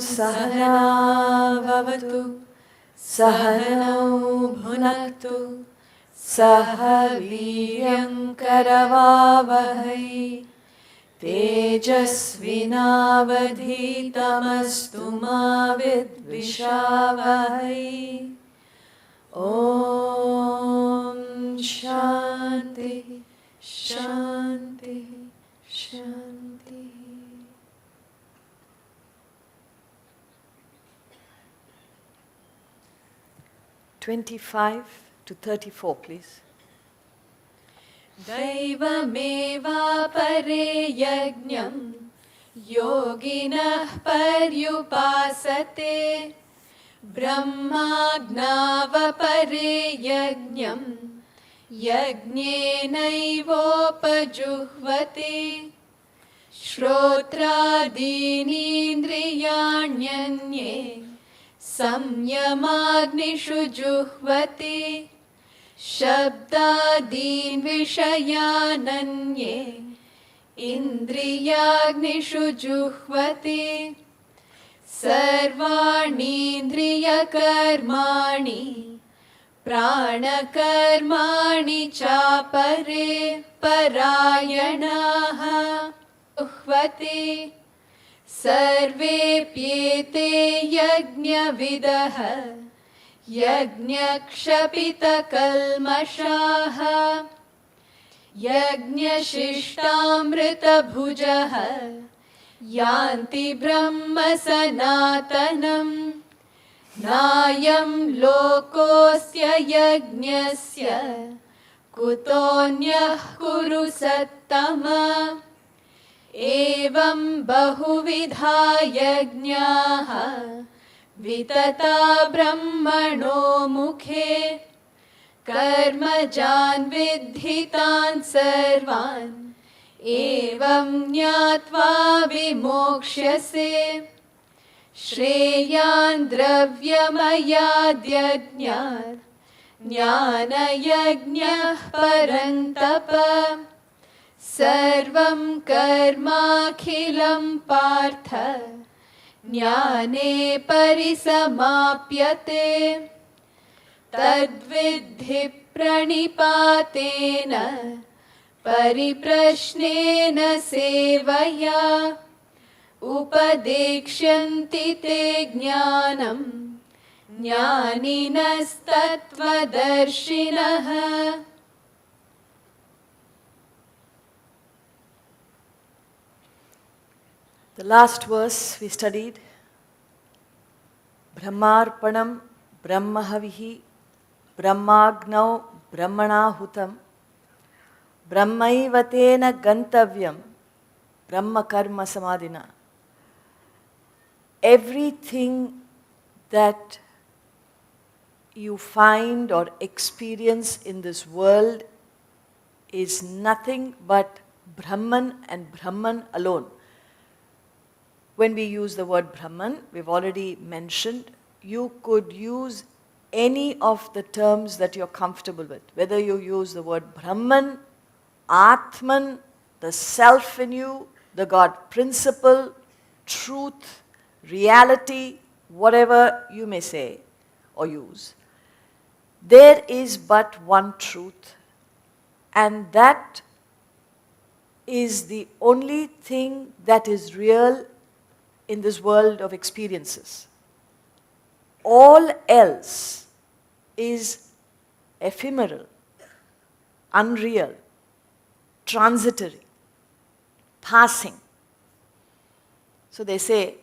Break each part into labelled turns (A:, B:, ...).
A: सहना भवतु सहनौ भुनक्तु सह वीर्यं करवावहै तेजस्विनावधीतमस्तु मा विद्विषावहै ॐ शान्ति शान्ति शान्ति. 25 to 34, please.
B: दैवमेवापरे यज्ञं योगिनः पर्युपासते ब्रह्माज्ञावपरे यज्ञं यज्ञेनैवोपजुह्वति श्रोत्रादीनीन्द्रियाण्यन्ये संयमाग्निषु जुह्वति शब्दादीन् विषयानन्ये इन्द्रियाग्निषु जुह्वति सर्वाणीन्द्रियकर्माणि प्राणकर्माणि चापरे परायणाः जुह्वति सर्वेऽप्येते यज्ञविदः यज्ञक्षपितकल्मषाः यज्ञशिष्टामृतभुजः यान्ति ब्रह्म सनातनम् नायं लोकोऽस्य यज्ञस्य कुतोऽन्यः कुरु सत्तम एवं बहुविधा यज्ञाः वितता ब्रह्मणो मुखे कर्मजान् विद्धितान् सर्वान् एवं ज्ञात्वा विमोक्ष्यसे श्रेयान् द्रव्यमयाद्यज्ञात् ज्ञानयज्ञः परन्तप सर्वं कर्माखिलं पार्थ ज्ञाने परिसमाप्यते तद्विद्धि प्रणिपातेन परिप्रश्नेन सेवया उपदेक्ष्यन्ति ते ज्ञानं ज्ञानिनस्तत्त्वदर्शिनः.
A: The last verse we studied, Brahmarpanam Brahmahavihi Brahmagnau Brahmanahutam Brahmaivatena Gantavyam Brahma Karma Samadhina. Everything that you find or experience in this world is nothing but Brahman and Brahman alone. When we use the word Brahman, we've already mentioned, you could use any of the terms that you're comfortable with. Whether you use the word Brahman, Atman, the self in you, the God principle, truth, reality, whatever you may say or use. There is but one truth, and that is the only thing that is real in this world of experiences. All else is ephemeral, unreal, transitory, passing. So they say,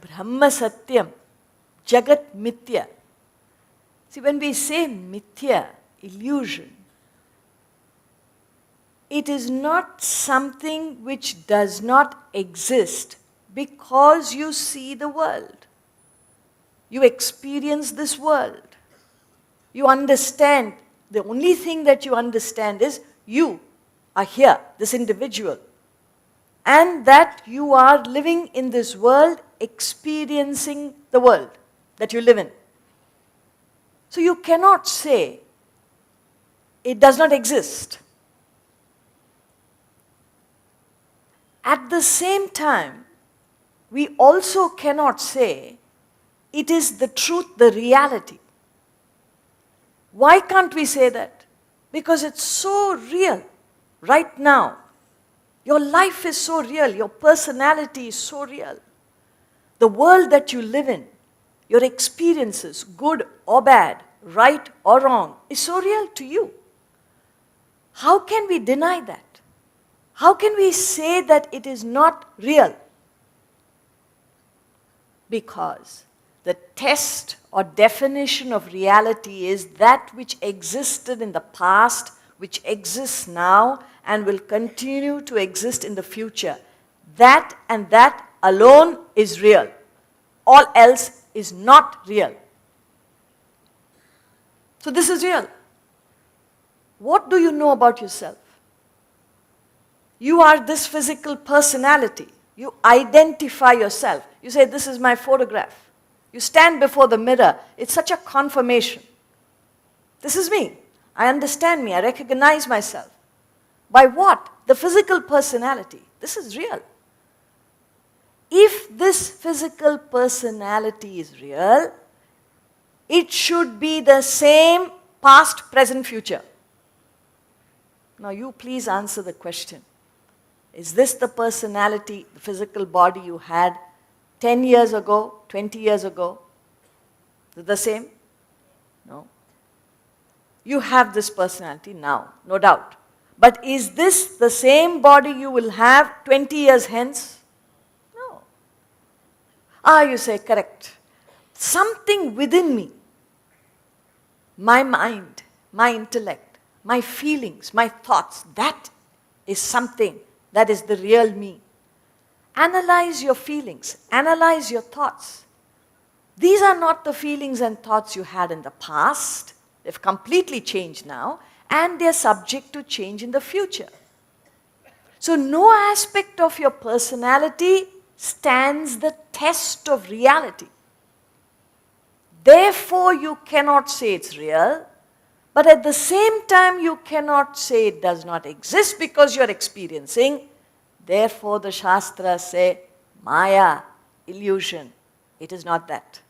A: Brahma Satyam, Jagat Mithya. See, when we say Mithya, illusion, it is not something which does not exist because you see the world. You experience this world. You understand. The only thing that you understand is you are here, this individual. And that you are living in this world, experiencing the world that you live in. So you cannot say it does not exist. At the same time, we also cannot say it is the truth, the reality. Why can't we say that? Because it's so real right now. Your life is so real. Your personality is so real. The world that you live in, your experiences, good or bad, right or wrong, is so real to you. How can we deny that? How can we say that it is not real? Because the test or definition of reality is that which existed in the past, which exists now, and will continue to exist in the future. That and that alone is real. All else is not real. So this is real. What do you know about yourself? You are this physical personality. You identify yourself. You say, this is my photograph. You stand before the mirror. It's such a confirmation. This is me. I understand me. I recognize myself. By what? The physical personality. This is real. If this physical personality is real, it should be the same past, present, future. Now you please answer the question. Is this the personality, the physical body you had 10 years ago, 20 years ago? Is it the same? No. You have this personality now, no doubt. But is this the same body you will have 20 years hence? No. You say, correct. Something within me, my mind, my intellect, my feelings, my thoughts, that is something that is the real me. Analyze your feelings, analyze your thoughts. These are not the feelings and thoughts you had in the past. They've completely changed now, and they're subject to change in the future. So no aspect of your personality stands the test of reality. Therefore, you cannot say it's real, but at the same time, you cannot say it does not exist because you're experiencing. Therefore, the Shastras say, Maya, illusion. It is not that.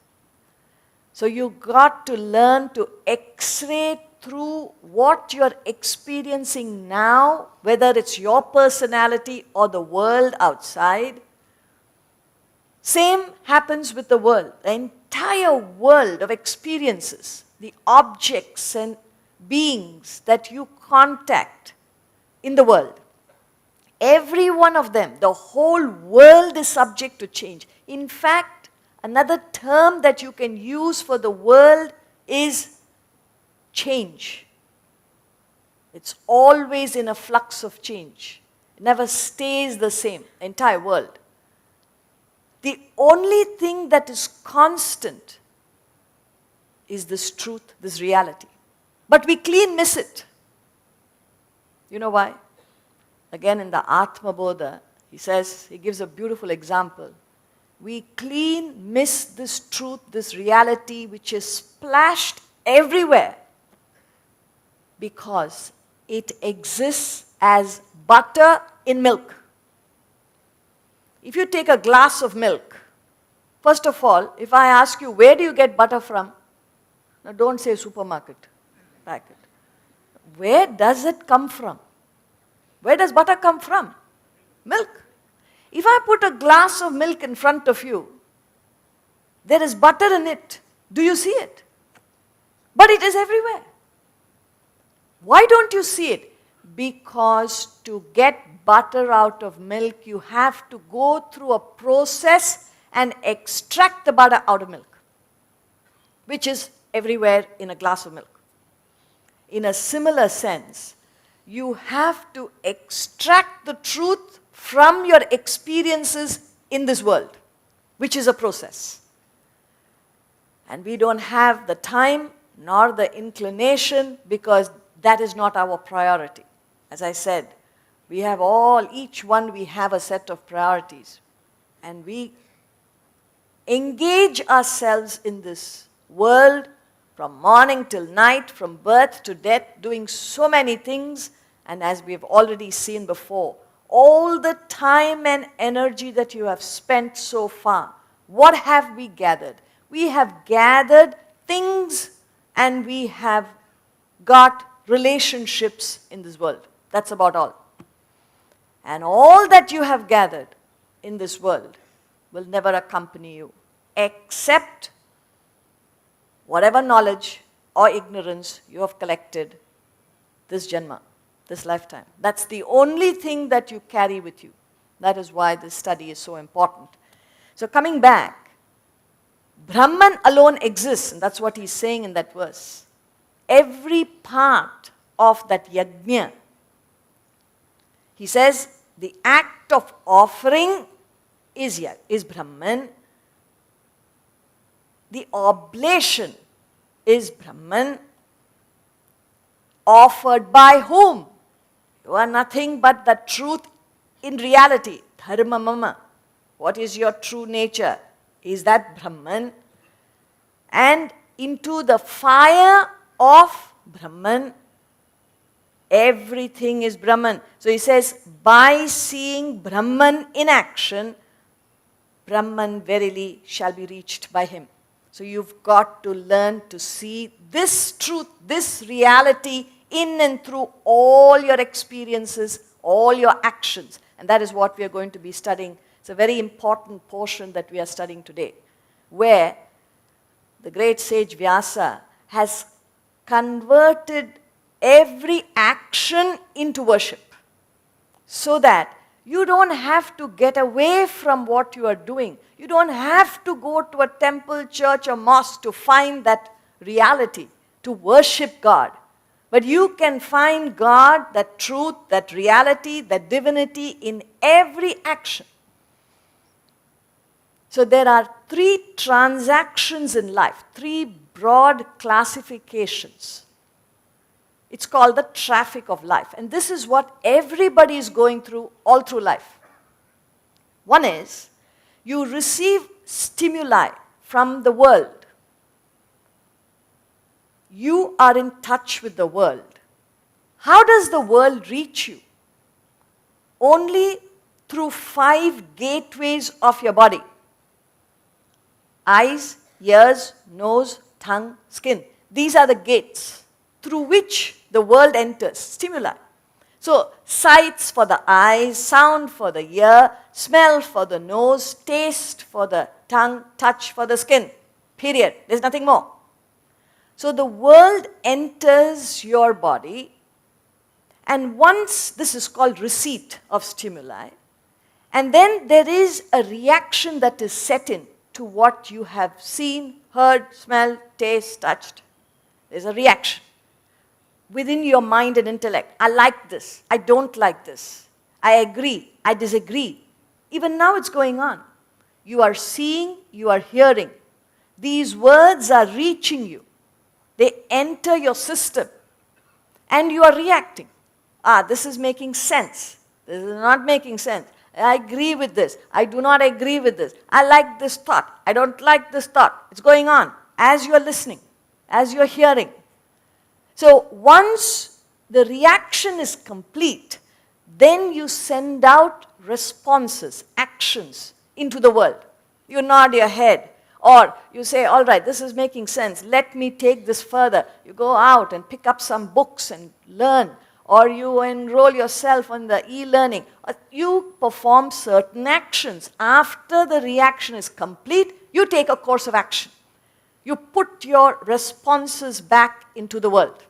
A: So you got to learn to x-ray through what you're experiencing now, whether it's your personality or the world outside. Same happens with the world. The entire world of experiences, the objects and beings that you contact in the world, every one of them, the whole world is subject to change. In fact, another term that you can use for the world is change. It's always in a flux of change. It never stays the same, the entire world. The only thing that is constant is this truth, this reality. But we clean miss it. You know why? Again, in the Atma Bodha, he gives a beautiful example. We clean miss this truth, this reality which is splashed everywhere because it exists as butter in milk. If you take a glass of milk, first of all, if I ask you, where do you get butter from? Now don't say supermarket, packet. Where does it come from? Where does butter come from? Milk. If I put a glass of milk in front of you, there is butter in it. Do you see it? But it is everywhere. Why don't you see it? Because to get butter out of milk, you have to go through a process and extract the butter out of milk, which is everywhere in a glass of milk. In a similar sense, you have to extract the truth from your experiences in this world, which is a process. And we don't have the time nor the inclination because that is not our priority. As I said, we have each one we have a set of priorities. And we engage ourselves in this world from morning till night, from birth to death, doing so many things. And as we have already seen before, all the time and energy that you have spent so far, what have we gathered? We have gathered things and we have got relationships in this world. That's about all. And all that you have gathered in this world will never accompany you except whatever knowledge or ignorance you have collected this janma, this lifetime. That's the only thing that you carry with you. That is why this study is so important. So coming back, Brahman alone exists, and that's what he's saying in that verse. Every part of that yajna, he says, the act of offering is Brahman. The oblation is Brahman. Offered by whom? You are nothing but the truth in reality. Dharma mama. What is your true nature? Is that Brahman? And into the fire of Brahman, everything is Brahman. So he says, by seeing Brahman in action, Brahman verily shall be reached by him. So you've got to learn to see this truth, this reality in and through all your experiences, all your actions. And that is what we are going to be studying. It's a very important portion that we are studying today, where the great sage Vyasa has converted every action into worship, so that you don't have to get away from what you are doing. You don't have to go to a temple, church, or mosque to find that reality, to worship God. But you can find God, that truth, that reality, that divinity in every action. So there are 3 transactions in life, 3 broad classifications. It's called the traffic of life. And this is what everybody is going through all through life. One is, you receive stimuli from the world. You are in touch with the world. How does the world reach you? Only through 5 gateways of your body. Eyes, ears, nose, tongue, skin. These are the gates through which the world enters, stimuli. So, sights for the eyes, sound for the ear, smell for the nose, taste for the tongue, touch for the skin. Period. There's nothing more. So, the world enters your body, and once, this is called receipt of stimuli, and then there is a reaction that is set in to what you have seen, heard, smelled, tasted, touched. There's a reaction within your mind and intellect. I like this. I don't like this. I agree. I disagree. Even now it's going on. You are seeing, you are hearing. These words are reaching you. They enter your system. And you are reacting. This is making sense. This is not making sense. I agree with this. I do not agree with this. I like this thought. I don't like this thought. It's going on as you are listening, as you are hearing. So once the reaction is complete, then you send out responses, actions into the world. You nod your head, or you say, all right, this is making sense. Let me take this further. You go out and pick up some books and learn, or you enroll yourself on the e-learning. You perform certain actions. After the reaction is complete, you take a course of action. You put your responses back into the world.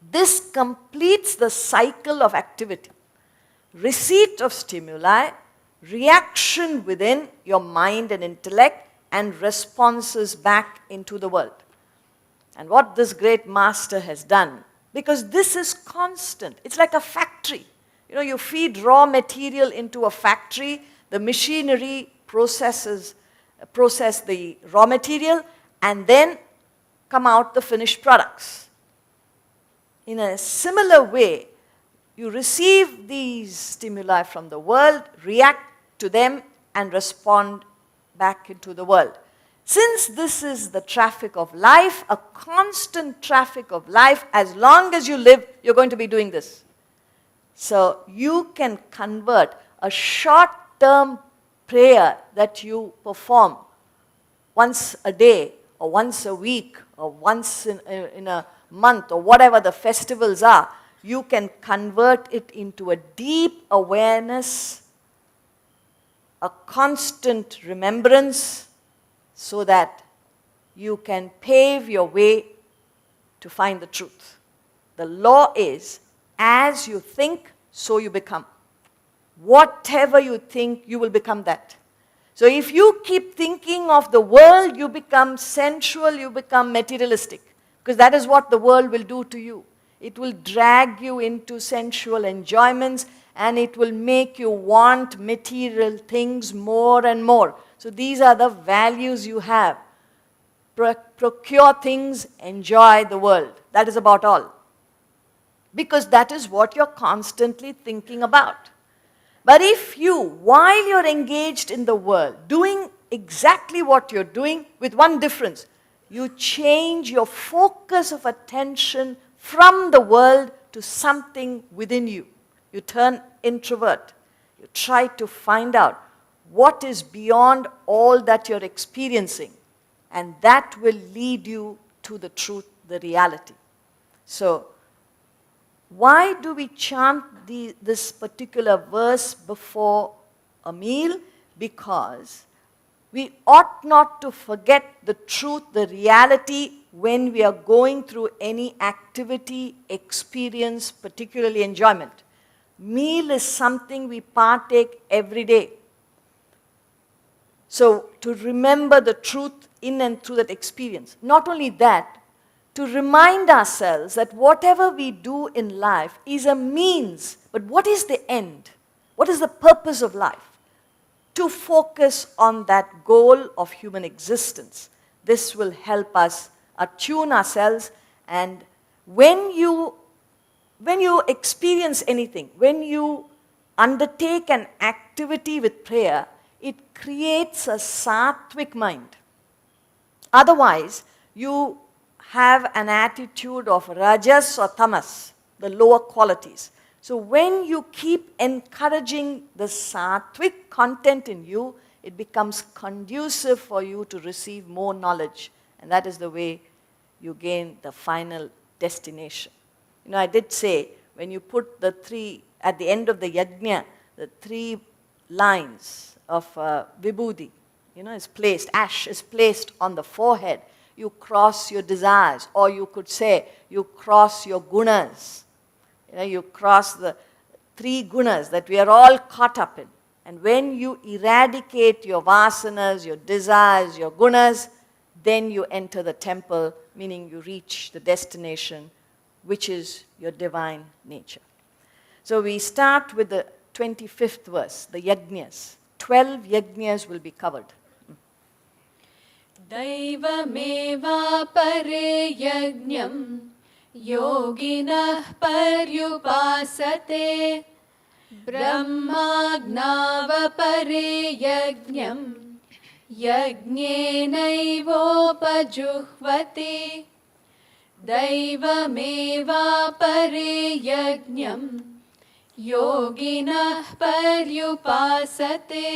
A: This completes the cycle of activity. Receipt of stimuli, reaction within your mind and intellect, and responses back into the world. And what this great master has done, because this is constant. It's like a factory. You know, you feed raw material into a factory, the machinery process the raw material, and then come out the finished products. In a similar way, you receive these stimuli from the world, react to them, and respond back into the world. Since this is the traffic of life, a constant traffic of life, as long as you live, you're going to be doing this. So you can convert a short-term prayer that you perform once a day or once a week or once in a month or whatever the festivals are, you can convert it into a deep awareness, a constant remembrance, so that you can pave your way to find the truth. The law is, as you think, so you become. Whatever you think, you will become that. So if you keep thinking of the world, you become sensual, you become materialistic. Because that is what the world will do to you. It will drag you into sensual enjoyments, and it will make you want material things more and more. So these are the values you have. Procure things, enjoy the world. That is about all. Because that is what you're constantly thinking about. But if you, while you're engaged in the world, doing exactly what you're doing, with one difference, you change your focus of attention from the world to something within you. You turn introvert. You try to find out what is beyond all that you're experiencing. And that will lead you to the truth, the reality. So, why do we chant this particular verse before a meal? Because we ought not to forget the truth, the reality, when we are going through any activity, experience, particularly enjoyment. Meal is something we partake every day. So, to remember the truth in and through that experience. Not only that, to remind ourselves that whatever we do in life is a means, but what is the end? What is the purpose of life? To focus on that goal of human existence. This will help us attune ourselves, and when you experience anything, when you undertake an activity with prayer, it creates a sattvic mind. Otherwise, you have an attitude of rajas or tamas, the lower qualities. So when you keep encouraging the sattvic content in you, it becomes conducive for you to receive more knowledge. And that is the way you gain the final destination. You know, I did say, when you put the three, at the end of the yajna, the 3 lines of vibhuti, you know, is placed, ash is placed on the forehead. You cross your desires, or you could say, you cross your gunas. You know, you cross the 3 gunas that we are all caught up in. And when you eradicate your vasanas, your desires, your gunas, then you enter the temple, meaning you reach the destination, which is your divine nature. So we start with the 25th verse, the yajnas. 12 yajnas will be covered.
B: दैवमेवापरे यज्ञं योगिनः पर्युपासते ब्रह्माज्ञावपरे यज्ञं यज्ञेनैवोपजुह्वति दैवमेवापरे यज्ञं योगिनः पर्युपासते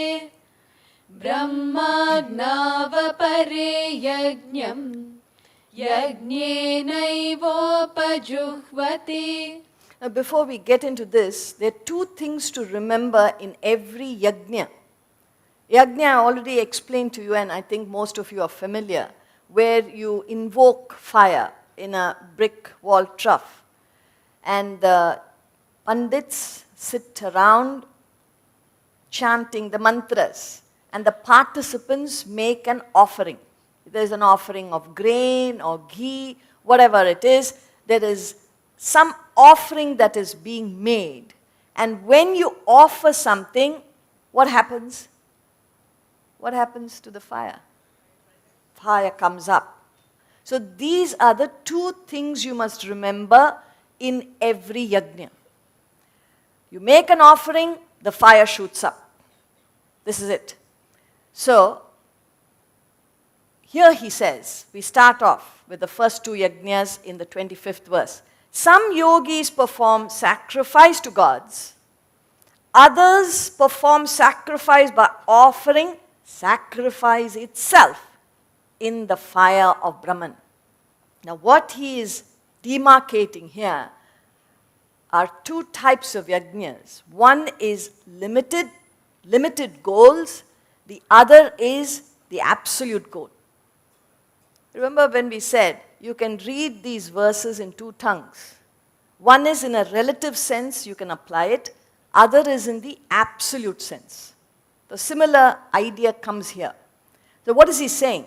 B: ब्रह्माज्ञावपरे यज्ञं यज्ञेनैवोपजुह्वति.
A: Now, before we get into this, there are 2 things to remember in every yajna. Yajna I already explained to you, and I think most of you are familiar, where you invoke fire in a brick wall trough. And the pandits sit around chanting the mantras. And the participants make an offering. There is an offering of grain or ghee, whatever it is. There is some offering that is being made. And when you offer something, what happens? What happens to the fire? Fire comes up. So these are the 2 things you must remember in every yajna. You make an offering, the fire shoots up. This is it. So, here he says, we start off with the first 2 yajnas in the 25th verse. Some yogis perform sacrifice to gods. Others perform sacrifice by offering sacrifice itself in the fire of Brahman. Now, what he is demarcating here are two types of yajnas. One is limited goals. The other is the absolute goal. Remember when we said you can read these verses in two tongues. One is in a relative sense, you can apply it. Other is in the absolute sense. The similar idea comes here. So what is he saying?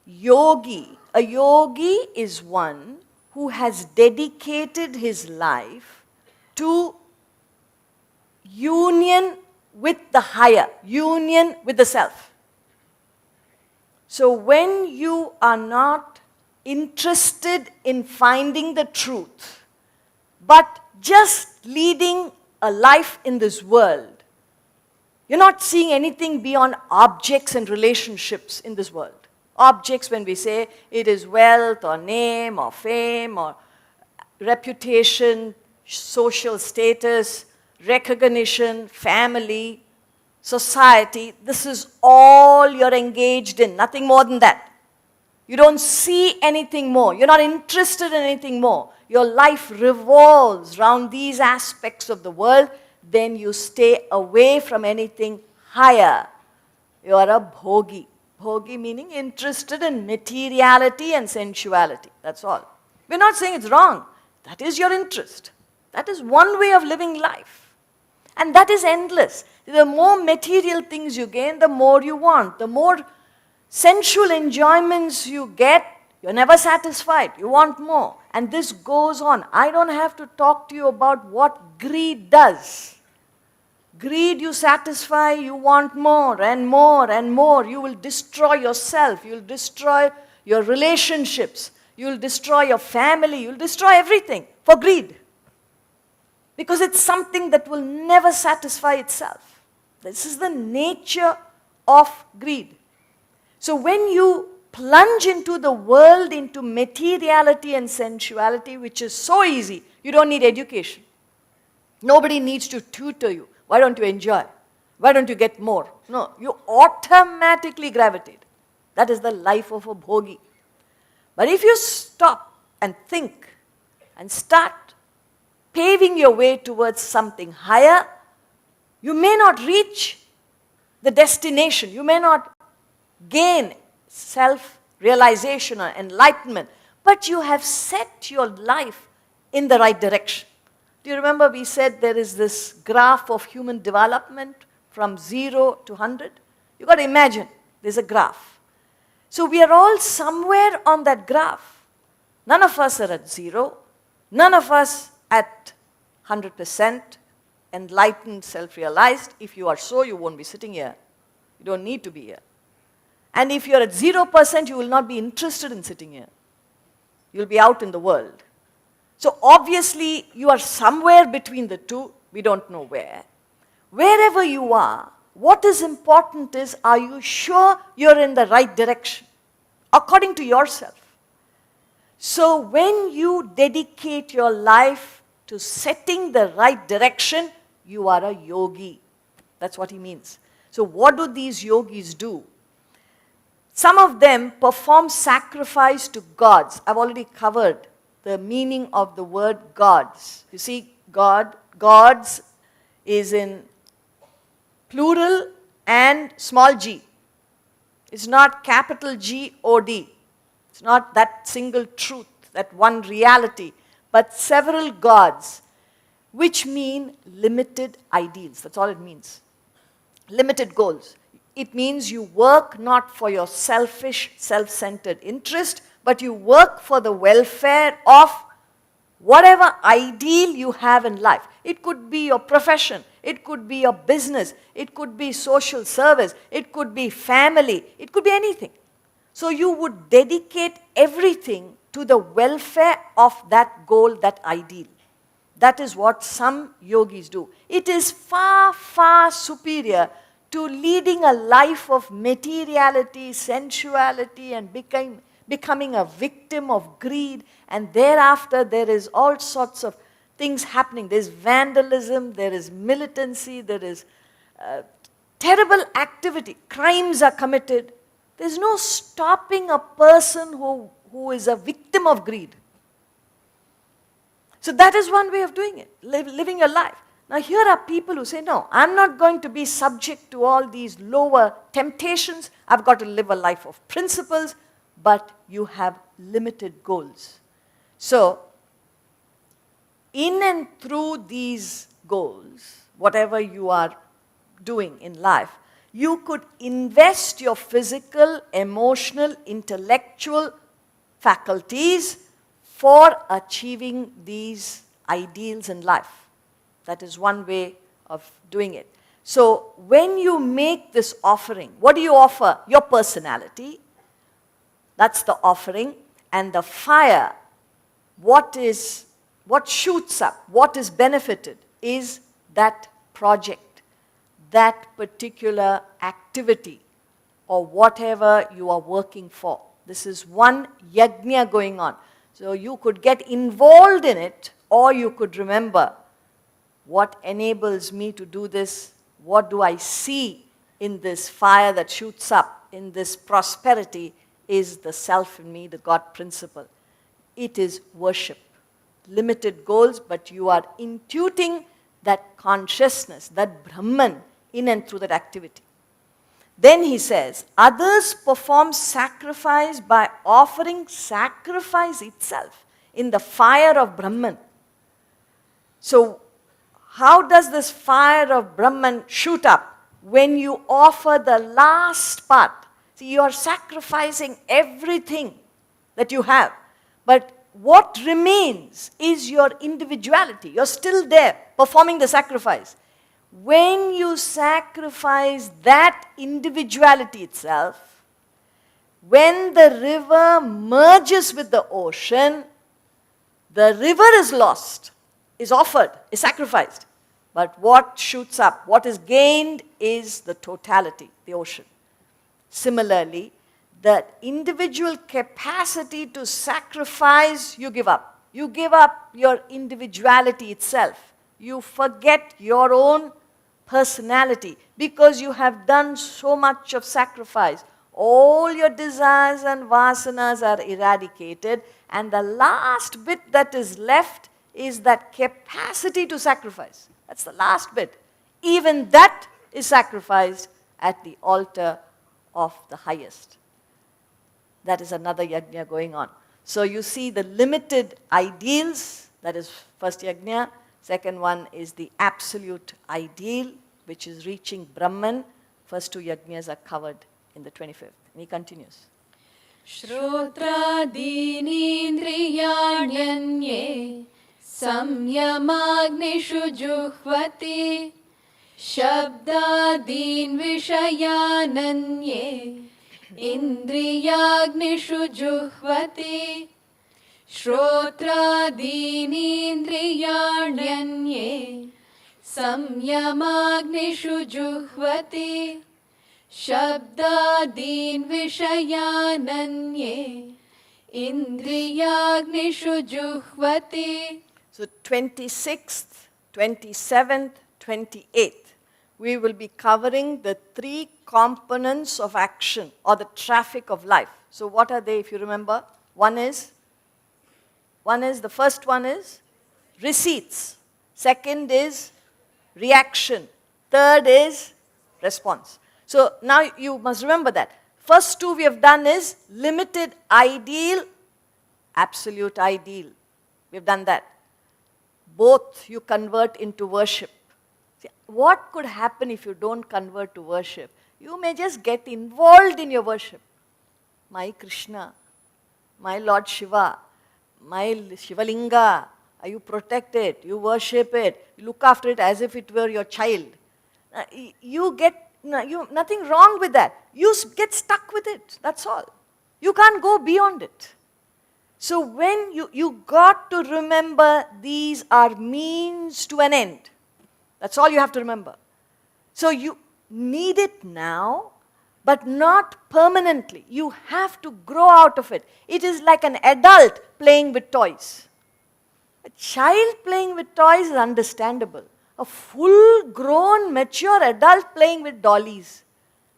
A: A yogi is one who has dedicated his life to union with the higher, union with the self. So when you are not interested in finding the truth, but just leading a life in this world, you're not seeing anything beyond objects and relationships in this world. Objects, when we say it is wealth or name or fame or reputation, social status, recognition, family, society, this is all you're engaged in, nothing more than that. You don't see anything more. You're not interested in anything more. Your life revolves around these aspects of the world. Then you stay away from anything higher. You are a bhogi. Bhogi meaning interested in materiality and sensuality. That's all. We're not saying it's wrong. That is your interest. That is one way of living life. And that is endless. The more material things you gain, the more you want. The more sensual enjoyments you get, you're never satisfied. You want more. And this goes on. I don't have to talk to you about what greed does. Greed, you satisfy, you want more and more and more. You will destroy yourself. You will destroy your relationships. You will destroy your family. You will destroy everything for greed. Because it's something that will never satisfy itself. This is the nature of greed. So when you plunge into the world, into materiality and sensuality, which is so easy, you don't need education. Nobody needs to tutor you. Why don't you enjoy? Why don't you get more? No, you automatically gravitate. That is the life of a bhogi. But if you stop and think and start paving your way towards something higher, you may not reach the destination. You may not gain self-realization or enlightenment, but you have set your life in the right direction. Do you remember we said there is this graph of human development from 0 to 100? You've got to imagine there's a graph. So we are all somewhere on that graph. None of us are at 0. None of us at 100% enlightened, self-realized. If you are so, you won't be sitting here. You don't need to be here. And if you're at 0%, you will not be interested in sitting here. You'll be out in the world. So obviously, you are somewhere between the two. We don't know where. Wherever you are, what is important is, are you sure you're in the right direction? According to yourself. So when you dedicate your life to setting the right direction, you are a yogi. That's what he means. So what do these yogis do? Some of them perform sacrifice to gods. I've already covered the meaning of the word gods. You see, gods is in plural and small g. It's not capital G-O-D. It's not that single truth, that one reality, but several gods, which mean limited ideals. That's all it means. Limited goals. It means you work not for your selfish, self-centered interest, but you work for the welfare of whatever ideal you have in life. It could be your profession, it could be your business, it could be social service, it could be family, it could be anything. So you would dedicate everything to the welfare of that goal, that ideal. That is what some yogis do. It is far, far superior to leading a life of materiality, sensuality, and becoming a victim of greed, and thereafter there is all sorts of things happening. There's vandalism, there is militancy, there is terrible activity. Crimes are committed. There's no stopping a person who is a victim of greed. So that is one way of doing it, living your life. Now here are people who say, no, I'm not going to be subject to all these lower temptations. I've got to live a life of principles, but you have limited goals. So, in and through these goals, whatever you are doing in life, you could invest your physical, emotional, intellectual faculties for achieving these ideals in life. That is one way of doing it. So when you make this offering, what do you offer? Your personality. That's the offering. And the fire, what shoots up, what is benefited is that project, that particular activity, or whatever you are working for. This is one yajna going on. So you could get involved in it, or you could remember, what enables me to do this? What do I see in this fire that shoots up, in this prosperity, is the self in me, the God principle. It is worship. Limited goals, but you are intuiting that consciousness, that Brahman, in and through that activity. Then he says, others perform sacrifice by offering sacrifice itself in the fire of Brahman. So, how does this fire of Brahman shoot up? When you offer the last part. See, you are sacrificing everything that you have. But what remains is your individuality. You're still there, performing the sacrifice. When you sacrifice that individuality itself, when the river merges with the ocean, the river is lost, is offered, is sacrificed. But what shoots up, what is gained is the totality, the ocean. Similarly, the individual capacity to sacrifice, you give up. You give up your individuality itself. You forget your own personality because you have done so much of sacrifice. All your desires and vasanas are eradicated, and the last bit that is left is that capacity to sacrifice. That's the last bit. Even that is sacrificed at the altar of the highest. That is another yajna going on. So you see the limited ideals, that is first yajna. Second one is the absolute ideal, which is reaching Brahman. First two yajnas are covered in the 25th. And he continues.
B: Shrotradirindriyanyanye samyamagnishu juhvati shabdadin vishayananye indriyagnishu juhvati Shrotradirindriyanyanye samyamagnishu juhvati Shabdadin vishayananye indriyagnishu juhvati.
A: So 26th, 27th, 28th, we will be covering the three components of action or the traffic of life. So what are they, if you remember? The first one is receipts. Second is reaction. Third is response. So now you must remember that. First two we have done is limited ideal, absolute ideal. We have done that. Both you convert into worship. See, what could happen if you don't convert to worship? You may just get involved in your worship. My Krishna, my Lord Shiva, my Shivalinga, you protect it, you worship it, you look after it as if it were your child. Nothing wrong with that. You get stuck with it, that's all. You can't go beyond it. So when you got to remember these are means to an end. That's all you have to remember. So you need it now, but not permanently. You have to grow out of it. It is like an adult playing with toys. A child playing with toys is understandable. A full-grown, mature adult playing with dollies.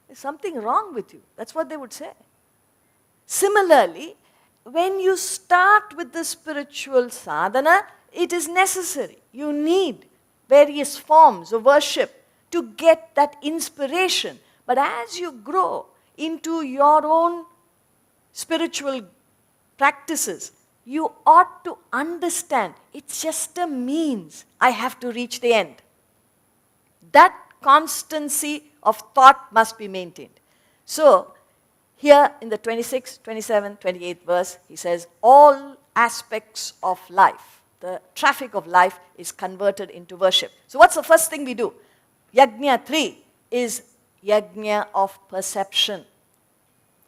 A: There's something wrong with you. That's what they would say. Similarly, when you start with the spiritual sadhana, it is necessary. You need various forms of worship to get that inspiration. But as you grow into your own spiritual practices, you ought to understand it's just a means. I have to reach the end. That constancy of thought must be maintained. So, here in the 26th, 27th, 28th verse, he says, all aspects of life, the traffic of life is converted into worship. So what's the first thing we do? Yajna 3 is yajna of perception,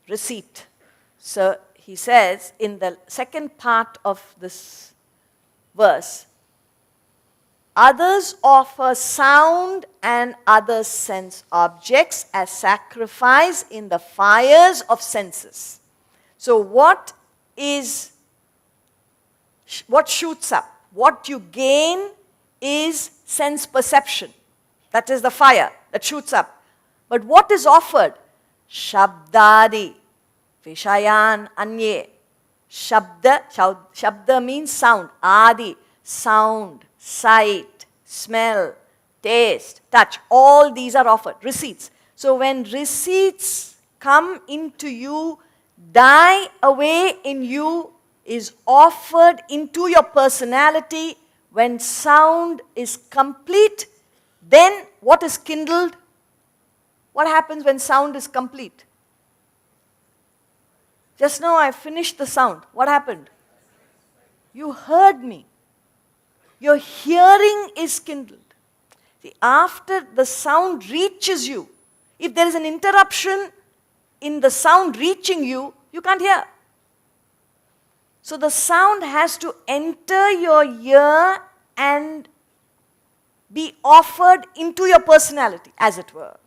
A: receipt. So he says in the second part of this verse, others offer sound and other sense objects as sacrifice in the fires of senses. So what shoots up? What you gain is sense perception. That is the fire that shoots up. But what is offered? Shabdadi, Vishayan Anye. Shabda means sound. Adi, sound, sight, smell, taste, touch. All these are offered. Receipts. So when receipts come into you, die away in you, is offered into your personality, when sound is complete, then what is kindled? What happens when sound is complete? Just now I finished the sound. What happened? You heard me. Your hearing is kindled. See, after the sound reaches you, if there is an interruption in the sound reaching you, you can't hear. So the sound has to enter your ear and be offered into your personality, as it were.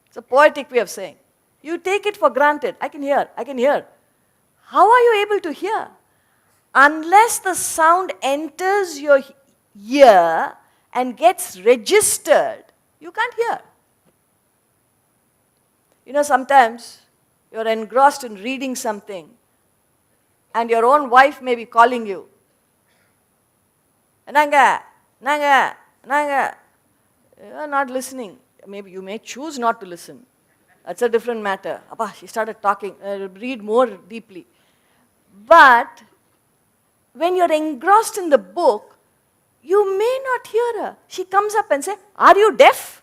A: It's a poetic way of saying. You take it for granted. I can hear, I can hear. How are you able to hear? Unless the sound enters your ear and gets registered, you can't hear. You know, sometimes you're engrossed in reading something and your own wife may be calling you. Nanga, Nanga, Nanga. You're not listening. Maybe you may choose not to listen. That's a different matter. Appa, she started talking. Read more deeply. But when you're engrossed in the book, you may not hear her. She comes up and says, "Are you deaf?"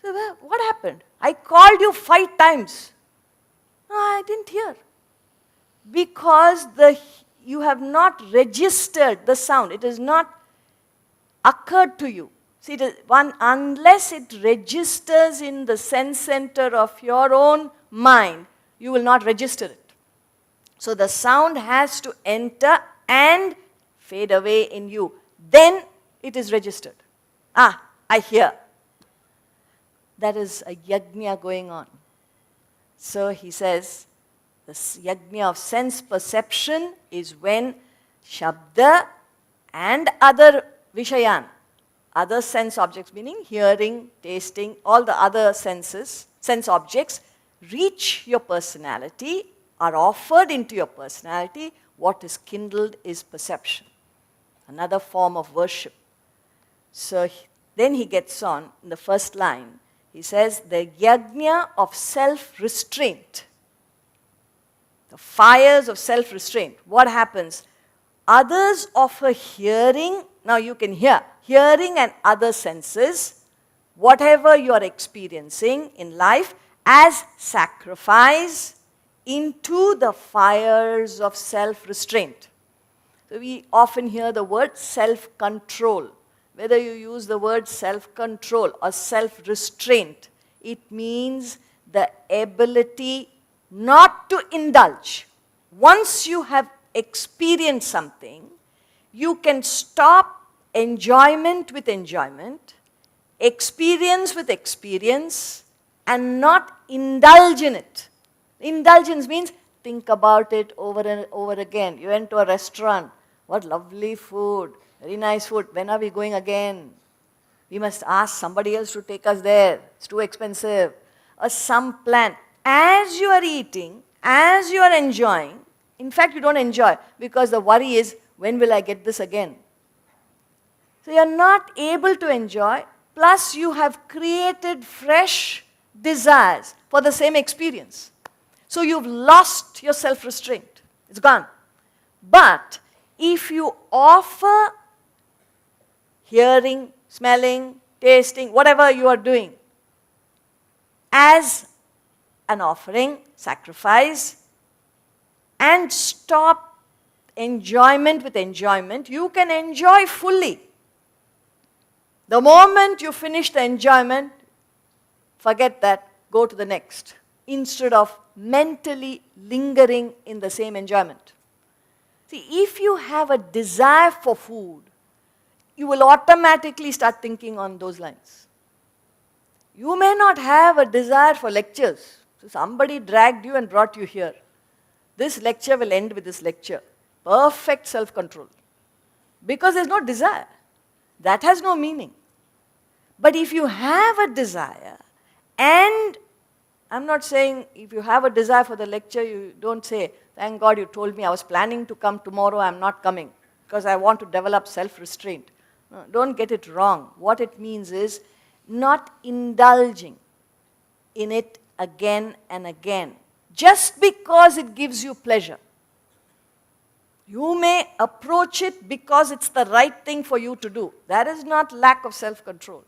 A: So, well, what happened? I called you 5 times. No, I didn't hear. Because you have not registered the sound. It has not occurred to you. See, unless it registers in the sense center of your own mind, you will not register it. So the sound has to enter and fade away in you. Then it is registered. Ah, I hear. That is a yajna going on. So he says, the yajna of sense perception is when shabda and other vishayan, other sense objects, meaning hearing, tasting, all the other senses, sense objects, reach your personality, are offered into your personality. What is kindled is perception. Another form of worship. So then he gets on in the first line. He says, the yajna of self-restraint. The fires of self-restraint. What happens? Others offer hearing. Now you can hear. Hearing and other senses, whatever you are experiencing in life, as sacrifice into the fires of self-restraint. So we often hear the word self-control. Whether you use the word self-control or self-restraint, it means the ability not to indulge. Once you have experienced something, you can stop enjoyment with enjoyment, experience with experience, and not indulge in it. Indulgence means think about it over and over again. You went to a restaurant. What lovely food. Very nice food. When are we going again? We must ask somebody else to take us there. It's too expensive. Or some plan. As you are eating, as you are enjoying, in fact you don't enjoy because the worry is, when will I get this again? So you are not able to enjoy, plus you have created fresh desires for the same experience. So you've lost your self-restraint. It's gone. But if you offer hearing, smelling, tasting, whatever you are doing, as an offering, sacrifice, and stop enjoyment with enjoyment, you can enjoy fully. The moment you finish the enjoyment, forget that, go to the next, instead of mentally lingering in the same enjoyment. See, if you have a desire for food, you will automatically start thinking on those lines. You may not have a desire for lectures. So somebody dragged you and brought you here. This lecture will end with this lecture. Perfect self-control. Because there's no desire. That has no meaning. But if you have a desire, and I'm not saying if you have a desire for the lecture, you don't say, thank God you told me I was planning to come tomorrow, I'm not coming, because I want to develop self-restraint. No, don't get it wrong. What it means is not indulging in it again and again, just because it gives you pleasure. You may approach it because it's the right thing for you to do. That is not lack of self-control.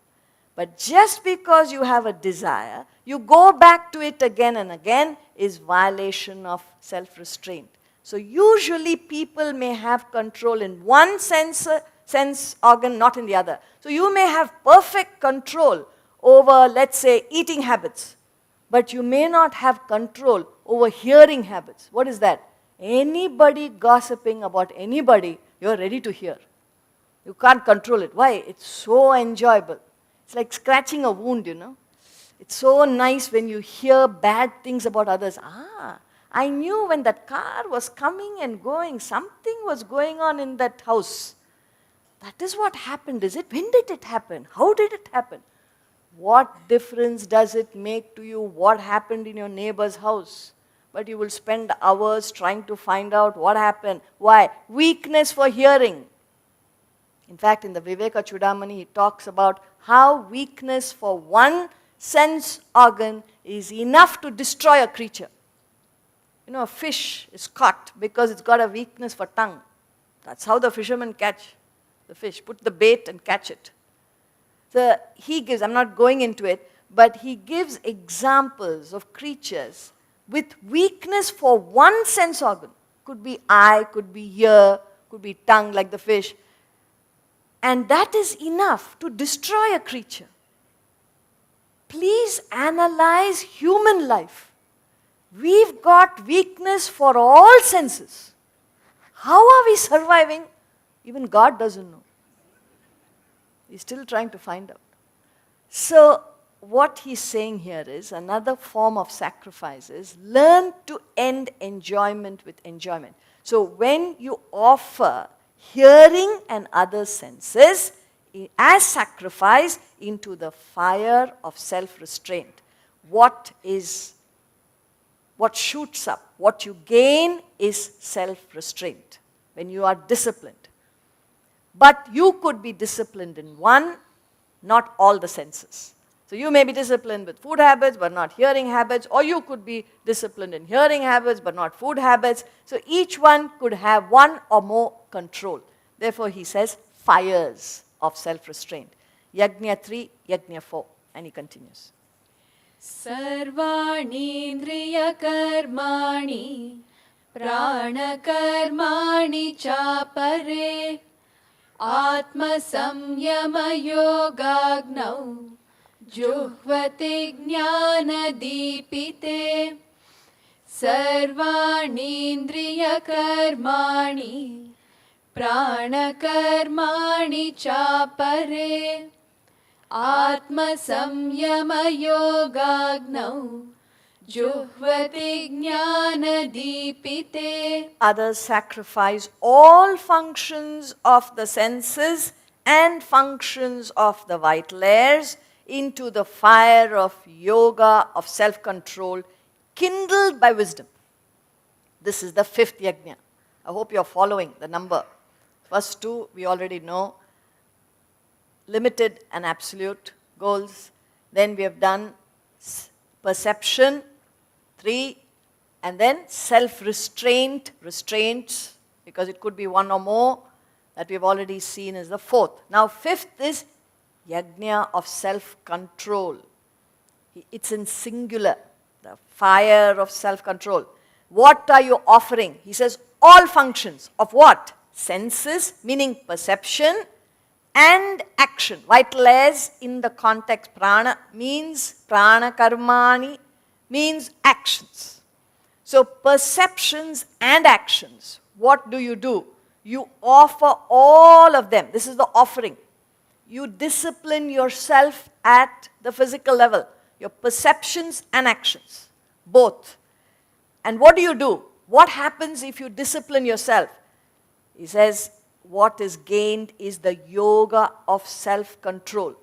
A: But just because you have a desire, you go back to it again and again, is violation of self-restraint. So usually people may have control in one sense organ, not in the other. So you may have perfect control over, let's say, eating habits, but you may not have control over hearing habits. What is that? Anybody gossiping about anybody, you're ready to hear. You can't control it. Why? It's so enjoyable. It's like scratching a wound, you know. It's so nice when you hear bad things about others. I knew when that car was coming and going, something was going on in that house. That is what happened, is it? When did it happen? How did it happen? What difference does it make to you what happened in your neighbor's house? But you will spend hours trying to find out what happened. Why? Weakness for hearing. In fact, in the Viveka Chudamani, he talks about how weakness for one sense organ is enough to destroy a creature. You know, a fish is caught because it's got a weakness for tongue. That's how the fishermen catch the fish. Put the bait and catch it. So he gives, I'm not going into it, but he gives examples of creatures with weakness for one sense organ. Could be eye, could be ear, could be tongue like the fish. And that is enough to destroy a creature. Please analyze human life. We've got weakness for all senses. How are we surviving? Even God doesn't know. He's still trying to find out. So what he's saying here is another form of sacrifice is learn to end enjoyment with enjoyment. So when you offer hearing and other senses as sacrifice into the fire of self-restraint, what shoots up, what you gain is self-restraint when you are disciplined. But you could be disciplined in one, not all the senses. So you may be disciplined with food habits but not hearing habits, or you could be disciplined in hearing habits but not food habits. So each one could have one or more control. Therefore he says fires of self-restraint. Yajna 3, Yajna 4. And he continues.
B: Sarvanindriya karmani prana karmani chapare atma samyama yogagnau juhvate jnana deepite sarvanindriya karmani prana karmani chapare. आत्मसंयमयोगाग्नौ जुह्वति ज्ञानदीपिते.
A: Others sacrifice all functions of the senses and functions of the vital airs into the fire of yoga, of self-control, kindled by wisdom. This is the fifth yajna. I hope you're following the number. First two, we already know. Limited and absolute goals. Then we have done perception, 3, and then self-restraint, restraints, because it could be one or more, that we've already seen is the fourth. Now, fifth is yajna of self-control. It's in singular, the fire of self-control. What are you offering? He says, all functions of what? Senses, meaning perception, and action. Vital airs in the context prana means prana karmani, means actions. So perceptions and actions, what do? You offer all of them. This is the offering. You discipline yourself at the physical level. Your perceptions and actions, both. And what do? What happens if you discipline yourself? He says, what is gained is the yoga of self-control.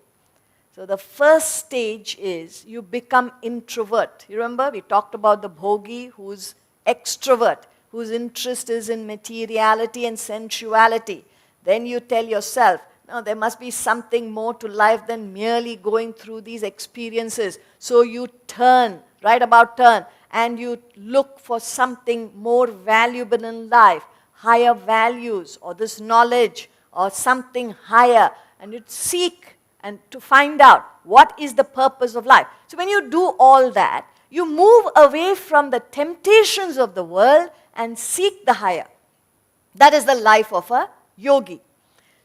A: So the first stage is you become introvert. You remember we talked about the bhogi who's extrovert, whose interest is in materiality and sensuality. Then you tell yourself, no, there must be something more to life than merely going through these experiences. So you turn, right about turn, and you look for something more valuable in life, higher values, or this knowledge, or something higher, and you seek and to find out what is the purpose of life. So when you do all that, you move away from the temptations of the world and seek the higher. That is the life of a yogi.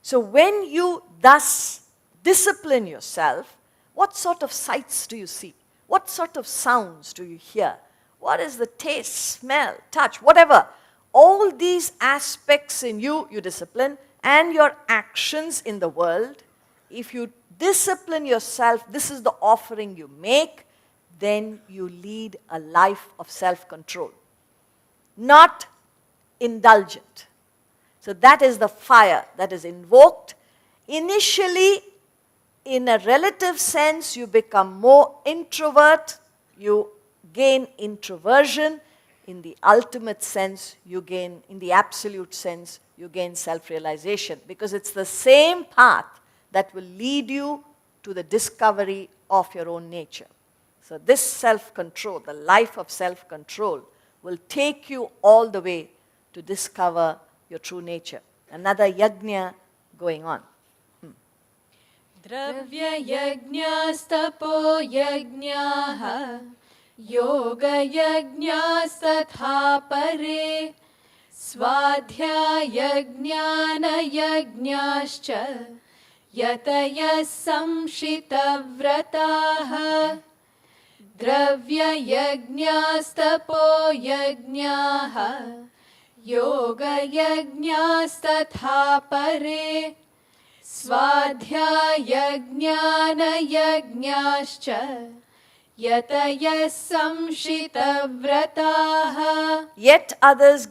A: So when you thus discipline yourself, what sort of sights do you see? What sort of sounds do you hear? What is the taste, smell, touch, whatever? All these aspects in you, you discipline, and your actions in the world, if you discipline yourself, this is the offering you make, then you lead a life of self-control. Not indulgent. So that is the fire that is invoked. Initially, in a relative sense, you become more introvert, you gain introversion. In the ultimate sense, you gain, in the absolute sense, you gain self-realization. Because it's the same path that will lead you to the discovery of your own nature. So this self-control, the life of self-control, will take you all the way to discover your true nature. Another yajna going on.
B: Dravya yajnastapo yajnaha yoga yajnastatha pare swadhyaya jnana yajnascha yataya samshita vrataha dravya yajnastapo yajnaha yoga yajnastatha pare swadhyaya jnana yajnascha yataya samshita vrataha.
A: Yet others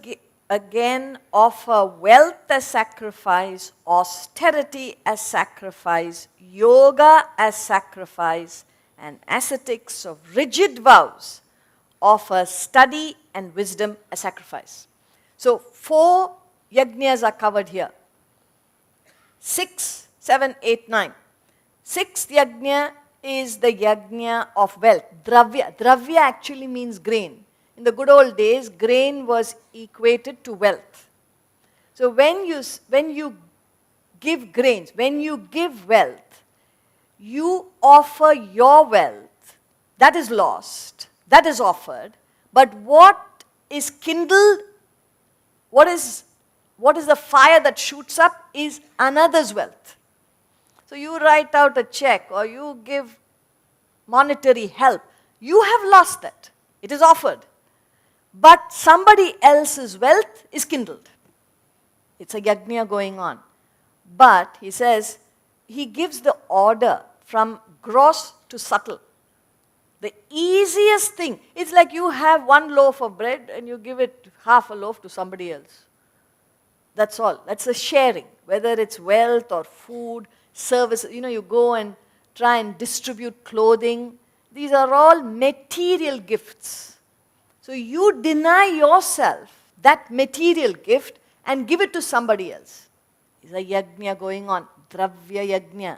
A: again offer wealth as sacrifice, austerity as sacrifice, yoga as sacrifice, and ascetics of rigid vows offer study and wisdom as sacrifice. So 4 yajnas are covered here. 6, 7, 8, 9. 6th yajna is the yajna of wealth. Dravya. Dravya actually means grain. In the good old days, grain was equated to wealth. So when you give grains, when you give wealth, you offer your wealth. That is lost. That is offered. But what is kindled, what is the fire that shoots up is another's wealth. So you write out a check or you give monetary help. You have lost that. It is offered. But somebody else's wealth is kindled. It's a yajna going on. But he says, he gives the order from gross to subtle. The easiest thing, it's like you have one loaf of bread and you give it half a loaf to somebody else. That's all. That's a sharing, whether it's wealth or food, service. You go and try and distribute clothing. These are all material gifts. So you deny yourself that material gift and give it to somebody else. There's a yajna going on, dravya yajna.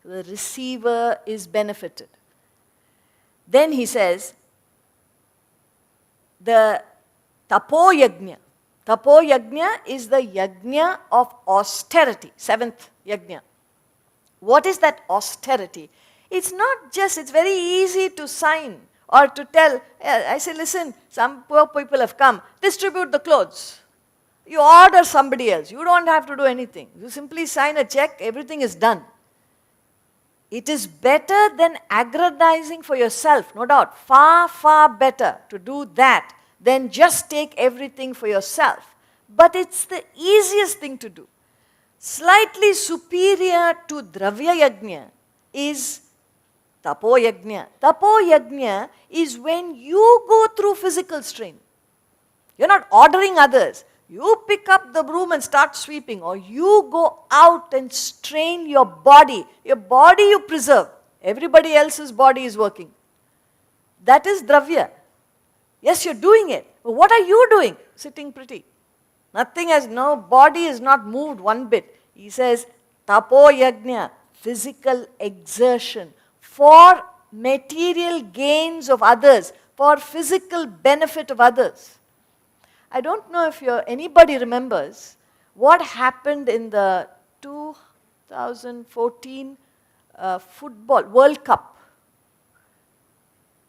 A: The receiver is benefited. Then he says, the tapo yajna. Tapo yajna is the yajna of austerity, seventh yajna. What is that austerity? It's not just, it's very easy to sign or to tell. I say, listen, some poor people have come, distribute the clothes. You order somebody else. You don't have to do anything. You simply sign a check, everything is done. It is better than aggrandizing for yourself, no doubt. Far, far better to do that than just take everything for yourself. But it's the easiest thing to do. Slightly superior to dravya yajna is tapo yajna. Tapo yajna is when you go through physical strain. You're not ordering others. You pick up the broom and start sweeping, or you go out and strain your body. Your body you preserve. Everybody else's body is working. That is dravya. Yes, you're doing it. But what are you doing? Sitting pretty. Nothing has, no body is not moved one bit. He says, tapo yajna, physical exertion for material gains of others, for physical benefit of others. I don't know if anybody remembers what happened in the 2014 football World Cup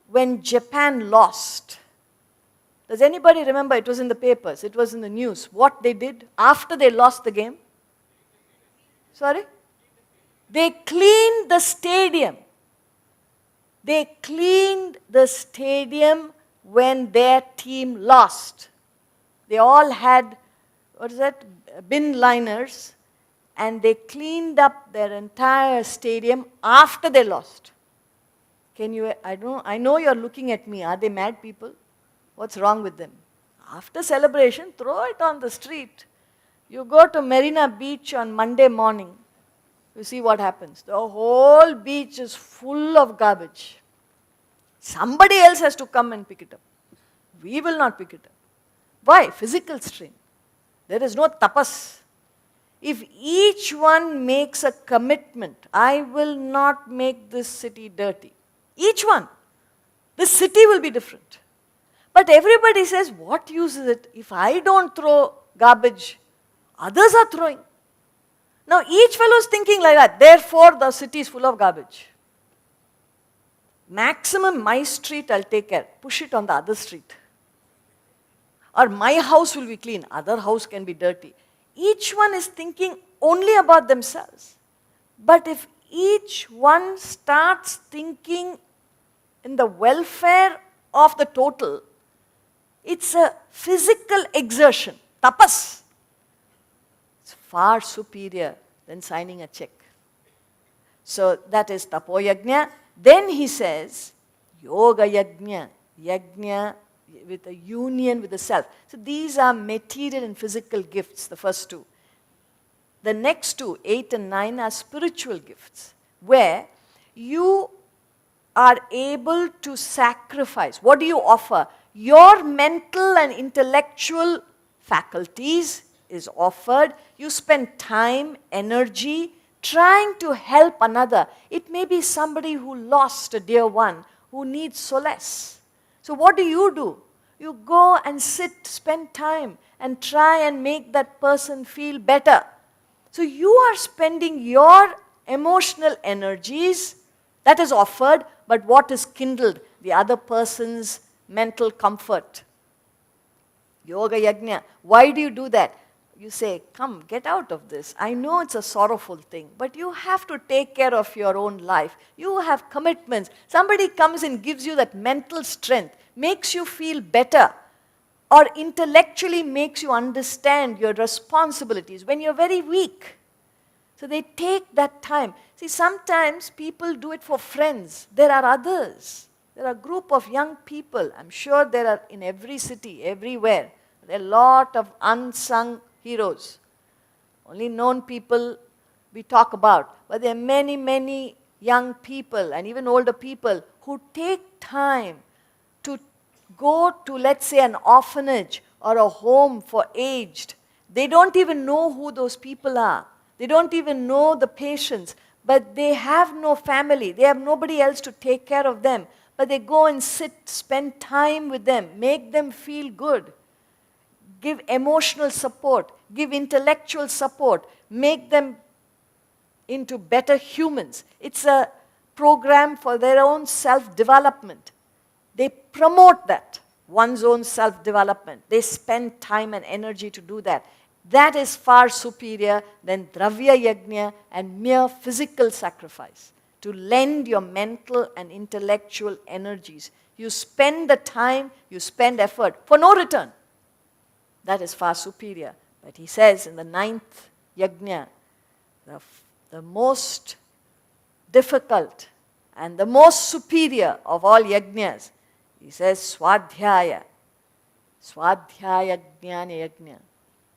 A: when Japan lost. Does anybody remember? It was in the papers, it was in the news, what they did after they lost the game. Sorry? They cleaned the stadium. They cleaned the stadium when their team lost. They all had, bin liners, and they cleaned up their entire stadium after they lost. I know you're looking at me. Are they mad people? What's wrong with them? After celebration, throw it on the street. You go to Marina Beach on Monday morning, you see what happens. The whole beach is full of garbage. Somebody else has to come and pick it up. We will not pick it up. Why? Physical strain. There is no tapas. If each one makes a commitment, I will not make this city dirty. Each one. This city will be different. But everybody says, what use is it? If I don't throw garbage, others are throwing. Now each fellow is thinking like that. Therefore, the city is full of garbage. Maximum my street, I'll take care. Push it on the other street. Or my house will be clean, other house can be dirty. Each one is thinking only about themselves. But if each one starts thinking in the welfare of the total, it's a physical exertion, tapas. It's far superior than signing a check. So that is tapo yajna. Then he says, yoga yajna, yajna with a union with the self. So these are material and physical gifts, the first two. The next two, 8 and 9, are spiritual gifts, where you are able to sacrifice. What do you offer? Your mental and intellectual faculties is offered. You spend time, energy, trying to help another. It may be somebody who lost a dear one, who needs solace. So what do? You go and sit, spend time, and try and make that person feel better. So you are spending your emotional energies, that is offered, but what is kindled? The other person's mental comfort. Yoga yajna. Why do you do that? You say, come, get out of this. I know it's a sorrowful thing, but you have to take care of your own life. You have commitments. Somebody comes and gives you that mental strength, makes you feel better, or intellectually makes you understand your responsibilities when you're very weak. So they take that time. See, sometimes people do it for friends. There are others. There are a group of young people. I'm sure there are in every city, everywhere. There are a lot of unsung heroes. Only known people we talk about. But there are many, many young people and even older people who take time to go to, let's say, an orphanage or a home for aged. They don't even know who those people are. They don't even know the patients. But they have no family. They have nobody else to take care of them. But they go and sit, spend time with them, make them feel good, give emotional support, give intellectual support, make them into better humans. It's a program for their own self-development. They promote that, one's own self-development. They spend time and energy to do that. That is far superior than dravya yajna and mere physical sacrifice. To lend your mental and intellectual energies. You spend the time, you spend effort for no return. That is far superior. But he says in the 9th yajna, the most difficult and the most superior of all yajnas, he says swadhyaya. Swadhyaya jnana yajna.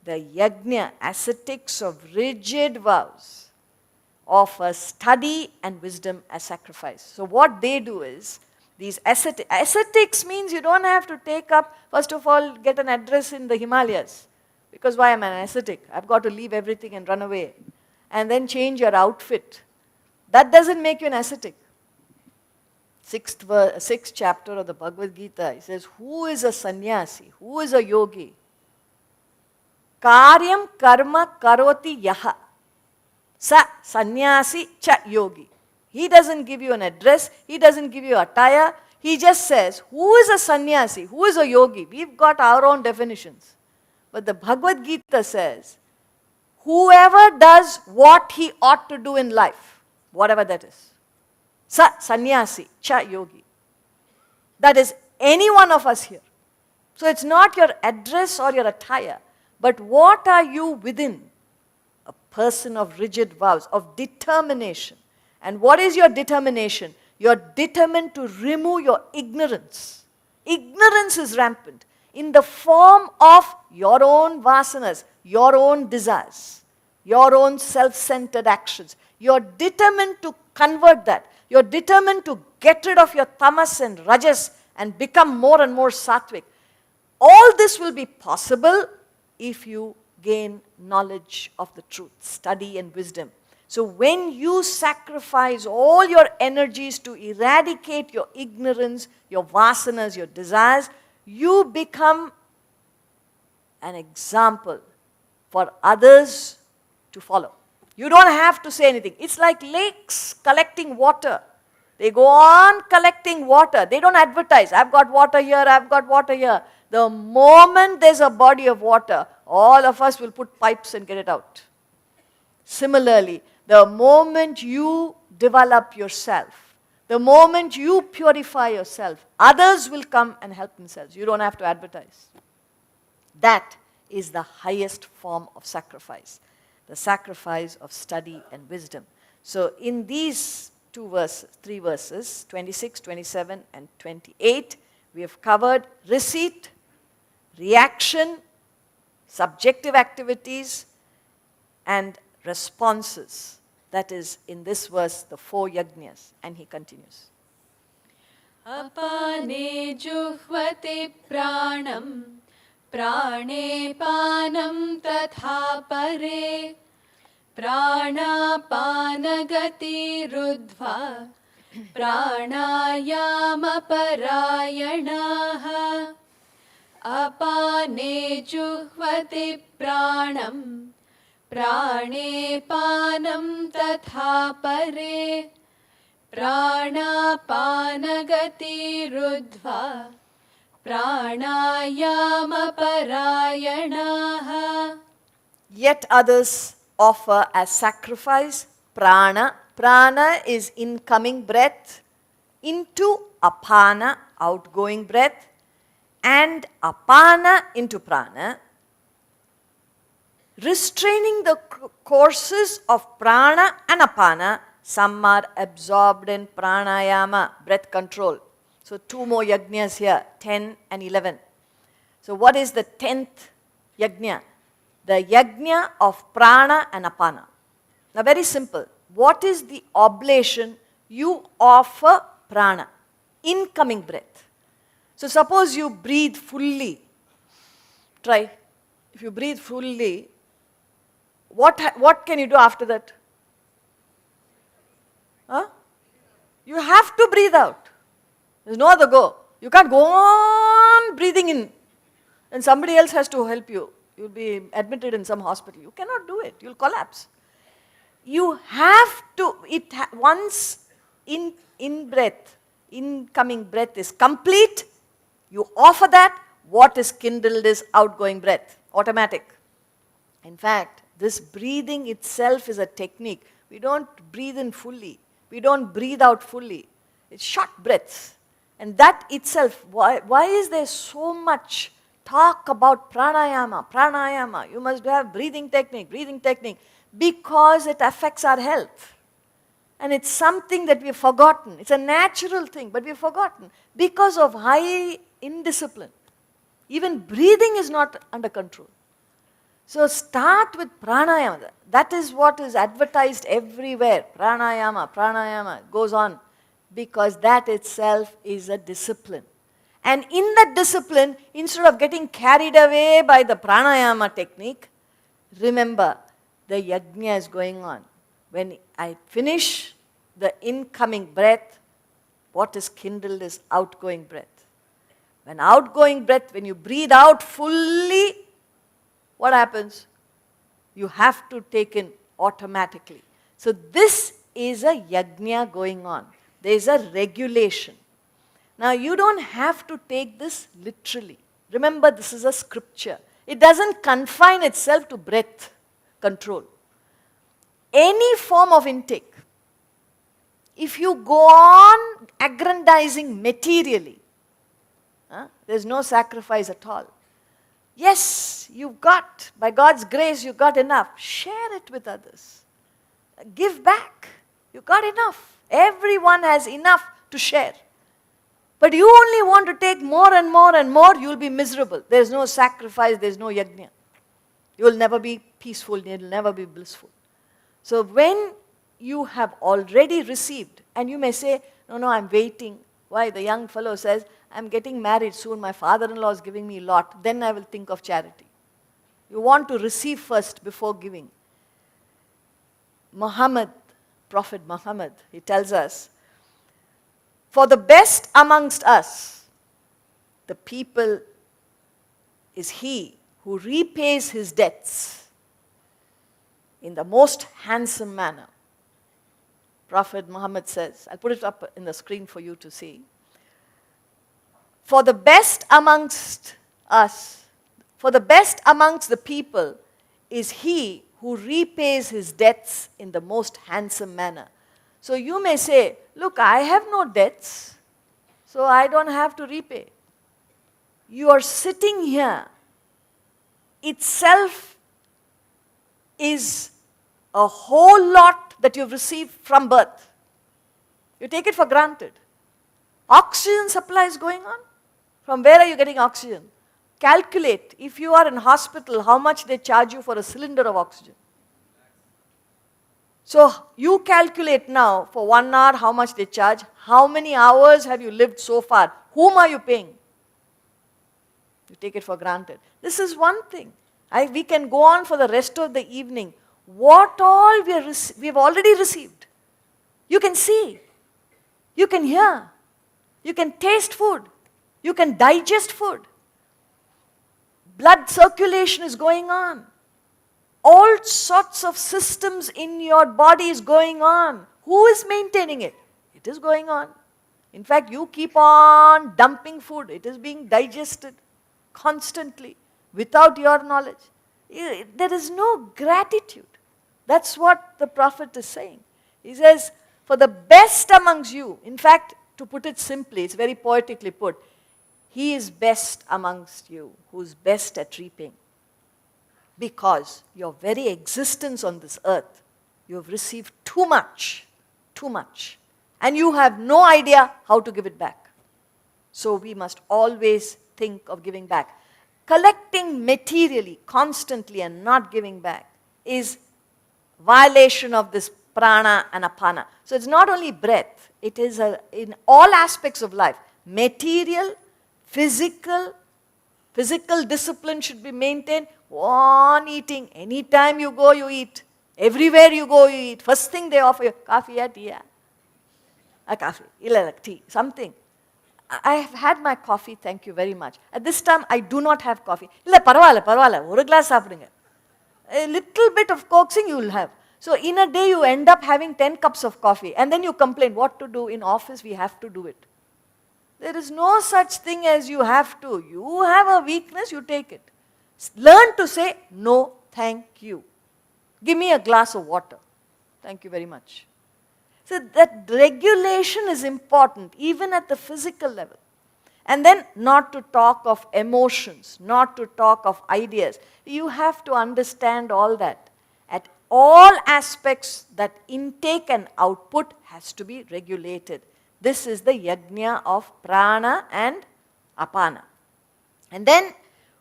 A: The yajna, ascetics of rigid vows, offer study and wisdom as sacrifice. So what they do is, these ascetics means you don't have to take up, first of all, get an address in the Himalayas. Because why am I an ascetic? I've got to leave everything and run away. And then change your outfit. That doesn't make you an ascetic. Sixth chapter of the Bhagavad Gita, he says, who is a sannyasi? Who is a yogi? Karyam karma karoti yaha. Sa sannyasi cha yogi. He doesn't give you an address. He doesn't give you attire. He just says, who is a sannyasi? Who is a yogi? We've got our own definitions. But the Bhagavad Gita says, whoever does what he ought to do in life, whatever that is. Sa sannyasi cha yogi. That is any one of us here. So it's not your address or your attire, but what are you within? A person of rigid vows, of determination. And what is your determination? You're determined to remove your ignorance. Ignorance is rampant in the form of your own vasanas, your own desires, your own self-centered actions. You're determined to convert that. You're determined to get rid of your tamas and rajas and become more and more sattvic. All this will be possible if you gain knowledge of the truth, study and wisdom. So when you sacrifice all your energies to eradicate your ignorance, your vasanas, your desires, you become an example for others to follow. You don't have to say anything. It's like lakes collecting water. They go on collecting water. They don't advertise. I've got water here, I've got water here. The moment there's a body of water, all of us will put pipes and get it out. Similarly, the moment you develop yourself, the moment you purify yourself, others will come and help themselves. You don't have to advertise. That is the highest form of sacrifice, the sacrifice of study and wisdom. So in these three verses, 26, 27 and 28, we have covered receipt, reaction, subjective activities, and responses. That is, in this verse, the 4 yajnas. And he continues.
B: Apane juhvati pranam, prane panam tatha pare, pranapanagati rudhva, pranayama parayanaha. Apane juhvati pranam, prane panam tatha pare, pranapanagati rudhva, pranayama parayanaha.
A: Yet others offer as sacrifice prana. Prana is incoming breath into apana, outgoing breath, and apana into prana, restraining the courses of prana and apana Some are absorbed in pranayama, breath control. So 2 more yajnas here, 10 and 11. So what is the 10th yajna? The yajna of prana and apana. Now very simple. What is the oblation? You offer prana, incoming breath. So suppose you breathe fully. Try. If you breathe fully, what can you do after that? Huh? You have to breathe out. There's no other go. You can't go on breathing in and somebody else has to help you. You'll be admitted in some hospital. You cannot do it. You'll collapse. You have to, once incoming breath is complete, you offer that, what is kindled is outgoing breath, automatic. In fact, this breathing itself is a technique. We don't breathe in fully. We don't breathe out fully. It's short breaths. And that itself, why is there so much talk about pranayama, pranayama? You must have breathing technique, because it affects our health. And it's something that we've forgotten. It's a natural thing, but we've forgotten because of high indiscipline. Even breathing is not under control. So start with pranayama. That is what is advertised everywhere. Pranayama, pranayama, goes on. Because that itself is a discipline. And in that discipline, instead of getting carried away by the pranayama technique, remember, the yajna is going on. When I finish the incoming breath, what is kindled is outgoing breath. When outgoing breath, when you breathe out fully, what happens? You have to take in automatically. So this is a yajna going on. There is a regulation. Now you don't have to take this literally. Remember, this is a scripture. It doesn't confine itself to breath control. Any form of intake, if you go on aggrandizing materially, there's no sacrifice at all. Yes, you've got, by God's grace, you got enough. Share it with others. Give back. You got enough. Everyone has enough to share. But you only want to take more and more and more, you'll be miserable. There's no sacrifice, there's no yajna. You'll never be peaceful, you'll never be blissful. So when you have already received, and you may say, no, I'm waiting. Why? The young fellow says, I'm getting married soon, my father-in-law is giving me a lot, then I will think of charity. You want to receive first before giving. Prophet Muhammad, he tells us, for the best amongst us, the people, is he who repays his debts in the most handsome manner. Prophet Muhammad says, I'll put it up in the screen for you to see. For the best amongst us, for the best amongst the people is he who repays his debts in the most handsome manner. So you may say, look, I have no debts, so I don't have to repay. You are sitting here itself is a whole lot that you've received from birth. You take it for granted. Oxygen supply is going on. From where are you getting oxygen? Calculate, if you are in hospital, how much they charge you for a cylinder of oxygen. So you calculate now for 1 hour how much they charge. How many hours have you lived so far? Whom are you paying? You take it for granted. This is one thing. We can go on for the rest of the evening. What all we have already received. You can see. You can hear. You can taste food. You can digest food. Blood circulation is going on. All sorts of systems in your body is going on. Who is maintaining it? It is going on. In fact, you keep on dumping food. It is being digested constantly without your knowledge. There is no gratitude. That's what the Prophet is saying. He says, for the best amongst you, in fact, to put it simply, it's very poetically put, he is best amongst you, who's best at reaping. Because your very existence on this earth, you have received too much too much. And you have no idea how to give it back. So we must always think of giving back. Collecting materially, constantly, and not giving back is violation of this prana and apana. So it's not only breath, it is in all aspects of life. Material, physical discipline should be maintained. On eating, anytime you go, you eat. Everywhere you go, you eat. First thing they offer you, coffee or tea? A coffee, illa tea, something. I have had my coffee, thank you very much. At this time, I do not have coffee. Illa parvala, oru glass saapidunga. A little bit of coaxing you will have. So in a day, you end up having 10 cups of coffee. And then you complain, what to do? In office, we have to do it. There is no such thing as you have to. You have a weakness, you take it. Learn to say, no, thank you. Give me a glass of water. Thank you very much. So that regulation is important, even at the physical level. And then not to talk of emotions, not to talk of ideas. You have to understand all that. At all aspects, that intake and output has to be regulated. This is the yajna of prana and apana. And then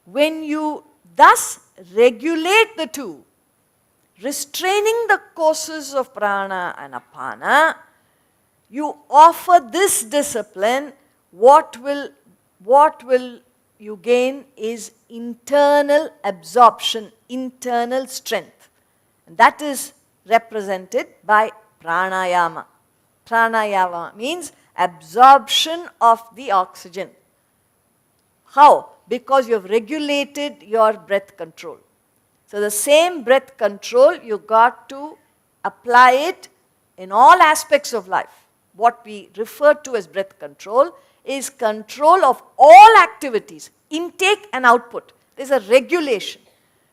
A: when you thus regulate the two, restraining the courses of prana and apana, you offer this discipline. What will you gain is internal absorption, internal strength. And that is represented by pranayama. Pranayama means absorption of the oxygen. How? Because you have regulated your breath control. So the same breath control, you got to apply it in all aspects of life. What we refer to as breath control is control of all activities, intake and output. There's a regulation.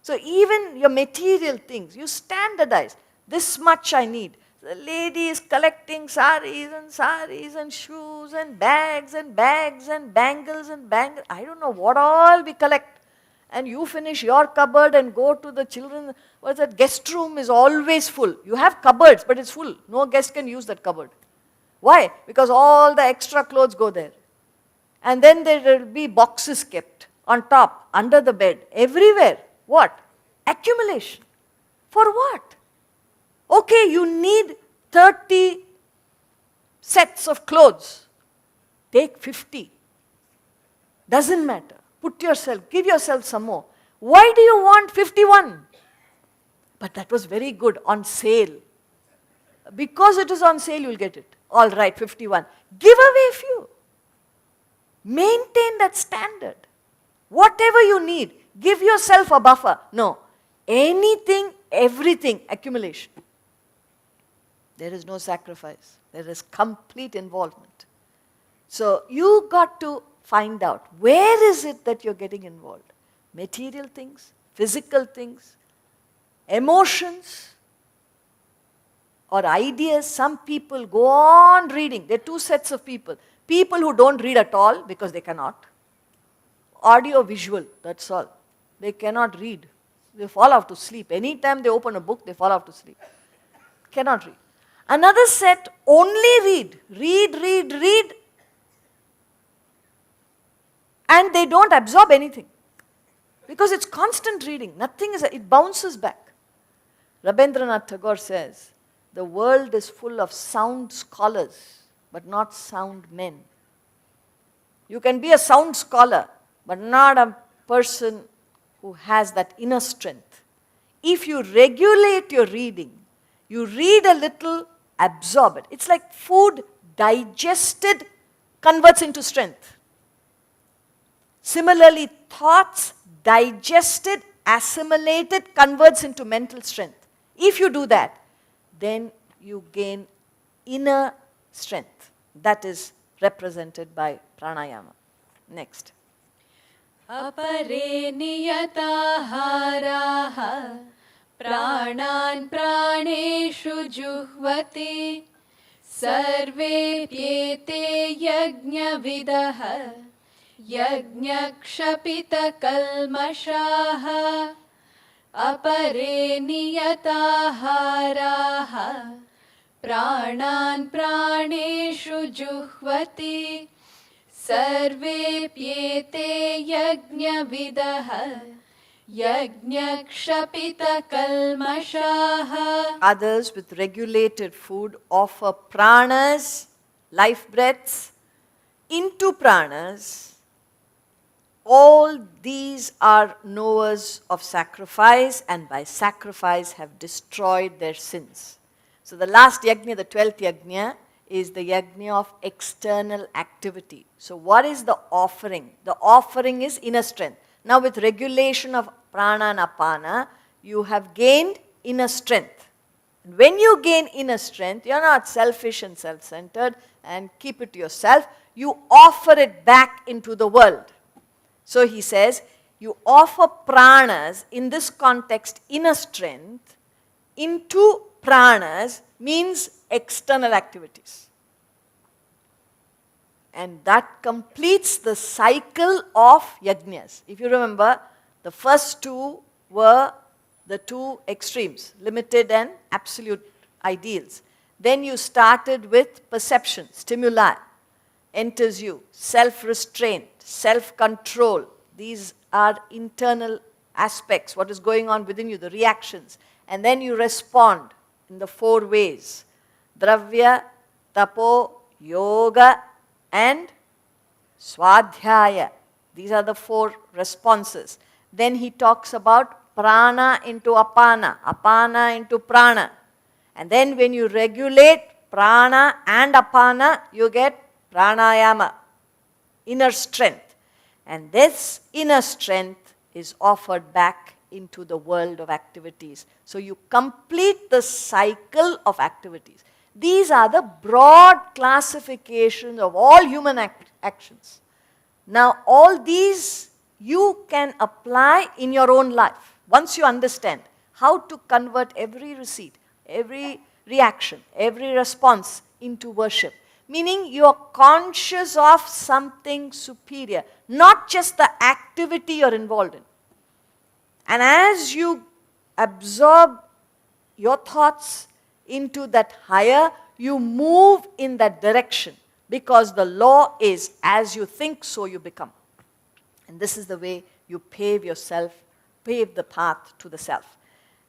A: So even your material things, you standardize. This much I need. The lady is collecting saris and shoes and bags and bangles and bangles. I don't know what all we collect. And you finish your cupboard and go to the children. What's that? Guest room is always full. You have cupboards, but it's full. No guest can use that cupboard. Why? Because all the extra clothes go there. And then there will be boxes kept on top, under the bed, everywhere. What? Accumulation. For what? Okay, you need 30 sets of clothes. Take 50. Doesn't matter. Give yourself some more. Why do you want 51? But that was very good, on sale. Because it is on sale, you'll get it. All right, 51. Give away a few. Maintain that standard. Whatever you need, give yourself a buffer. No. Anything, everything, accumulation. There is no sacrifice. There is complete involvement. So you got to find out, where is it that you're getting involved? Material things, physical things, emotions, or ideas. Some people go on reading. There are two sets of people. People who don't read at all because they cannot. Audio, visual, that's all. They cannot read. They fall off to sleep. Anytime they open a book, they fall off to sleep. Cannot read. Another set only read. Read. And they don't absorb anything. Because it's constant reading. Nothing is, it bounces back. Rabindranath Tagore says, the world is full of sound scholars, but not sound men. You can be a sound scholar, but not a person who has that inner strength. If you regulate your reading, you read a little, absorb it. It's like food digested converts into strength. Similarly, thoughts digested, assimilated, converts into mental strength. If you do that, then you gain inner strength. That is represented by pranayama. Next.
B: अपरे नियताहाराः प्राणान् प्राणेषु जुह्वति सर्वेऽप्येते यज्ञविदः यज्ञक्षपितकल्मषाः अपरे नियताहाराः प्राणान् प्राणेषु जुह्वति सर्वेऽप्येते यज्ञविदः यज्ञक्षपितकल्मषाः.
A: Others with regulated food offer pranas, life breaths, into pranas. All these are knowers of sacrifice, and by sacrifice have destroyed their sins. So the last yajna, the 12th yajna, is the yajna of external activity. So what is the offering? The offering is inner strength. Now with regulation of prana and apana, you have gained inner strength. And when you gain inner strength, you're not selfish and self-centered and keep it to yourself. You offer it back into the world. So he says, you offer pranas, in this context, inner strength, into pranas means external activities. And that completes the cycle of yajnas. If you remember, the first two were the two extremes, limited and absolute ideals. Then you started with perception, stimuli, enters you, self-restraint, self-control. These are internal aspects, what is going on within you, the reactions. And then you respond in the 4 ways: dravya, tapo, yoga, and swadhyaya. These are the 4 responses. Then he talks about prana into apana, apana into prana. And then when you regulate prana and apana, you get pranayama, inner strength. And this inner strength is offered back into the world of activities. So you complete the cycle of activities. These are the broad classifications of all human actions. Now, all these you can apply in your own life. Once you understand how to convert every receipt, every reaction, every response into worship. Meaning you are conscious of something superior, not just the activity you're involved in. And as you absorb your thoughts into that higher, you move in that direction, because the law is as you think, so you become. And this is the way you pave the path to the self.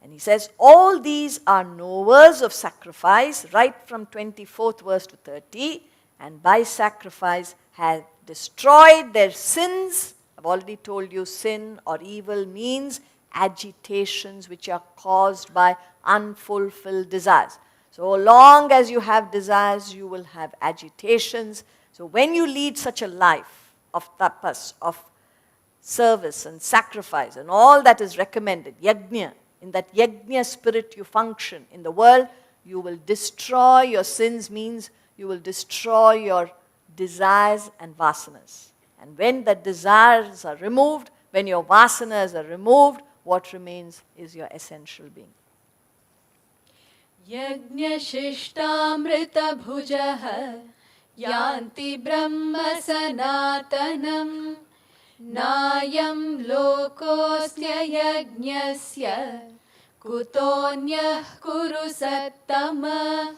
A: And he says, all these are knowers of sacrifice, right from 24th verse to 30, and by sacrifice have destroyed their sins. I've already told you, sin or evil means agitations which are caused by unfulfilled desires. So long as you have desires, you will have agitations. So when you lead such a life of tapas, of service and sacrifice and all that is recommended, yajna, in that yajna spirit you function in the world, you will destroy your sins, means you will destroy your desires and vasanas. And when the desires are removed, when your vasanas are removed, what remains is your essential being.
B: Yajnashishtamrita bhujah yanti brahma sanatanam nayam lokosya yajnasya kutonyah kuru sattama.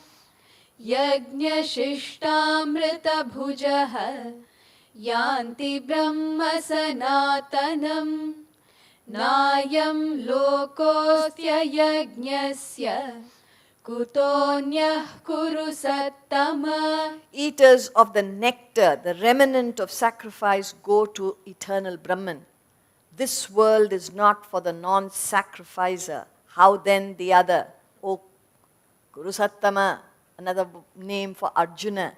B: Yajnashishtamrita bhujah yanti brahma sanatanam nayam lokosya yajnasya kutonyah kuru sattama.
A: Eaters of the nectar, the remnant of sacrifice, go to eternal Brahman. This world is not for the non-sacrificer. How then the other? O Kuru Sattama, another name for Arjuna.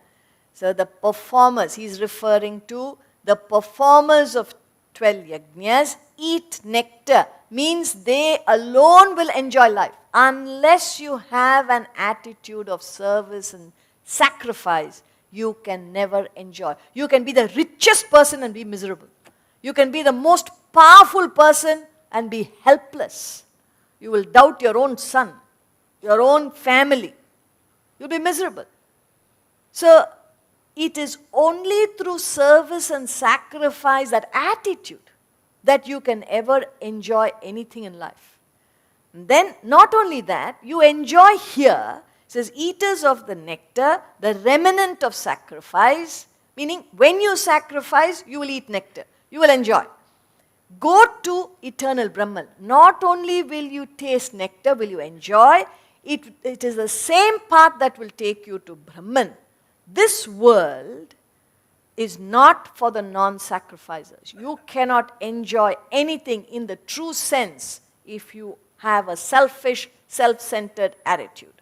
A: So the performers, he's referring to the performers of 12 yajnas, eat nectar, means they alone will enjoy life. Unless you have an attitude of service and sacrifice, you can never enjoy. You can be the richest person and be miserable. You can be the most powerful person and be helpless. You will doubt your own son, your own family. You'll be miserable. So, it is only through service and sacrifice, that attitude, that you can ever enjoy anything in life. And then, not only that, you enjoy here, says, eaters of the nectar, the remnant of sacrifice, meaning when you sacrifice, you will eat nectar. You will enjoy. Go to eternal Brahman. Not only will you taste nectar, will you enjoy, it is the same path that will take you to Brahman. This world is not for the non-sacrificers. You cannot enjoy anything in the true sense if you have a selfish, self-centered attitude.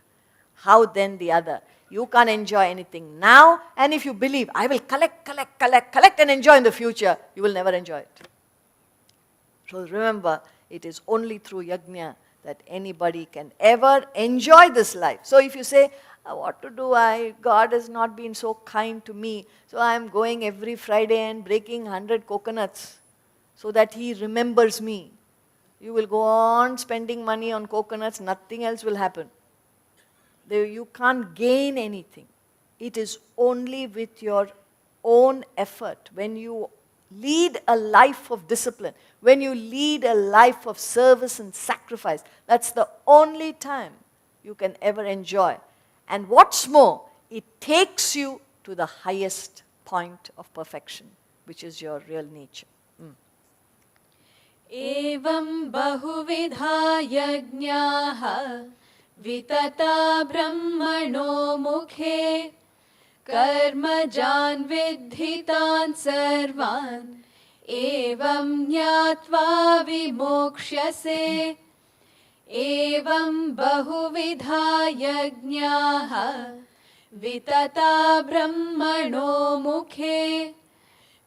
A: How then the other? You can't enjoy anything now, and if you believe, I will collect and enjoy in the future, you will never enjoy it. So remember, it is only through yajna that anybody can ever enjoy this life. So if you say, what to do, God has not been so kind to me, so I am going every Friday and breaking 100 coconuts so that He remembers me. You will go on spending money on coconuts, nothing else will happen. You can't gain anything. It is only with your own effort. When you lead a life of discipline, when you lead a life of service and sacrifice, that's the only time you can ever enjoy. And what's more, it takes you to the highest point of perfection, which is your real nature.
B: Evam bahuvidha yajñāha vitata brahmano mukhe karmajan vidhitan sarvan evam jnātvā vimokṣyase. Evam bahuvidha yajñāha vitata brahmano mukhe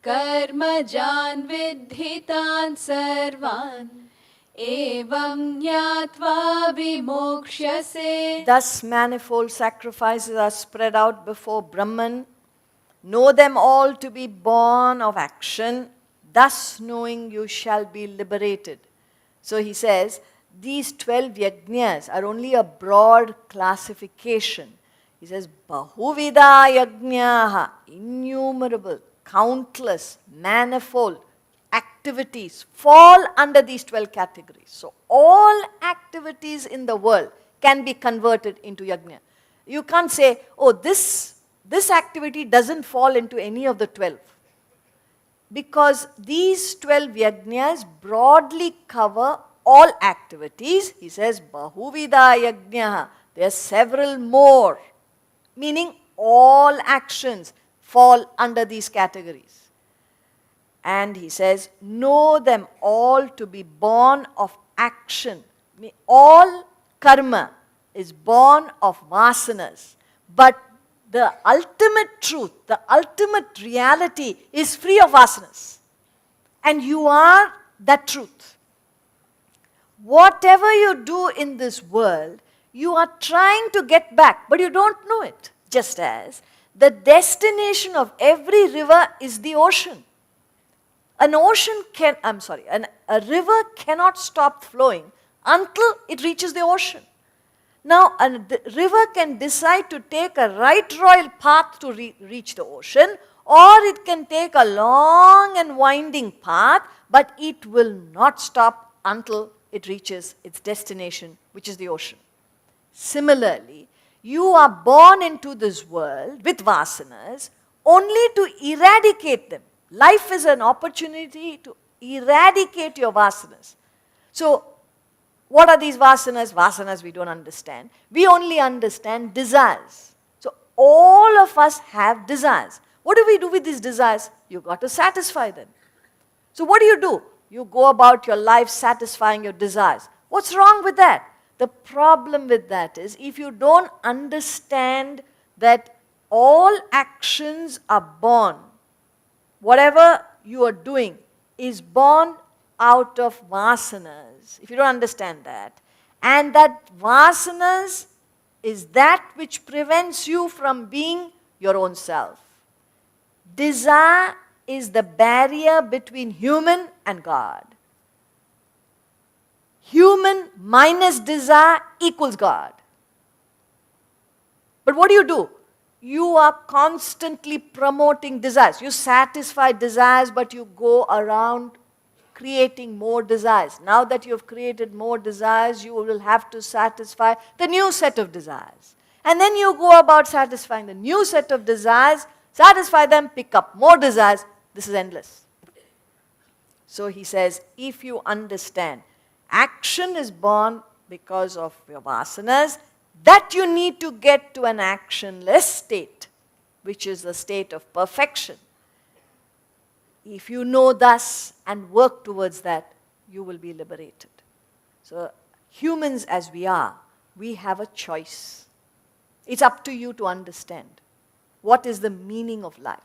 B: karmajan vidhitan sarvan evam jnātvā vimokṣyase.
A: Thus manifold sacrifices are spread out before Brahman. Know them all to be born of action. Thus knowing you shall be liberated. So he says, these 12 yajnas are only a broad classification. He says, Bahuvida yajnaha, innumerable, countless, manifold activities fall under these 12 categories. So all activities in the world can be converted into yajna. You can't say, oh, this activity doesn't fall into any of the 12. Because these 12 yajnas broadly cover all activities. He says, Bahuvida yajnaha. There are several more, meaning all actions fall under these categories. And he says, know them all to be born of action. All karma is born of vasanas. But the ultimate truth, the ultimate reality is free of vasanas. And you are that truth. Whatever you do in this world, you are trying to get back, but you don't know it. Just as the destination of every river is the ocean. A river cannot stop flowing until it reaches the ocean. Now, a river can decide to take a right royal path to reach the ocean, or it can take a long and winding path, but it will not stop until it reaches its destination, which is the ocean. Similarly, you are born into this world with vasanas only to eradicate them. Life is an opportunity to eradicate your vasanas. So, what are these vasanas? Vasanas we don't understand. We only understand desires. So, all of us have desires. What do we do with these desires? You've got to satisfy them. So, what do? You go about your life satisfying your desires. What's wrong with that? The problem with that is if you don't understand that all actions are born, whatever you are doing is born out of vasanas. If you don't understand that, and that vasanas is that which prevents you from being your own self. Desire is the barrier between human and God. Human minus desire equals God. But what do? You are constantly promoting desires. You satisfy desires, but you go around creating more desires. Now that you have created more desires, you will have to satisfy the new set of desires. And then you go about satisfying the new set of desires, satisfy them, pick up more desires. This is endless. So he says, if you understand, action is born because of your vasanas, that you need to get to an actionless state, which is the state of perfection. If you know thus and work towards that, you will be liberated. So humans as we are, we have a choice. It's up to you to understand what is the meaning of life.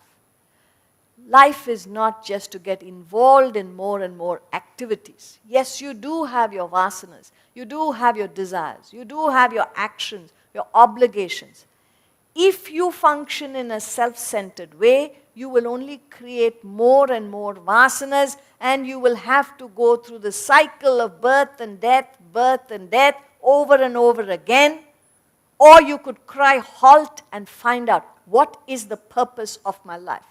A: Life is not just to get involved in more and more activities. Yes, you do have your vasanas, you do have your desires, you do have your actions, your obligations. If you function in a self-centered way, you will only create more and more vasanas, and you will have to go through the cycle of birth and death over and over again. Or you could cry halt and find out, what is the purpose of my life?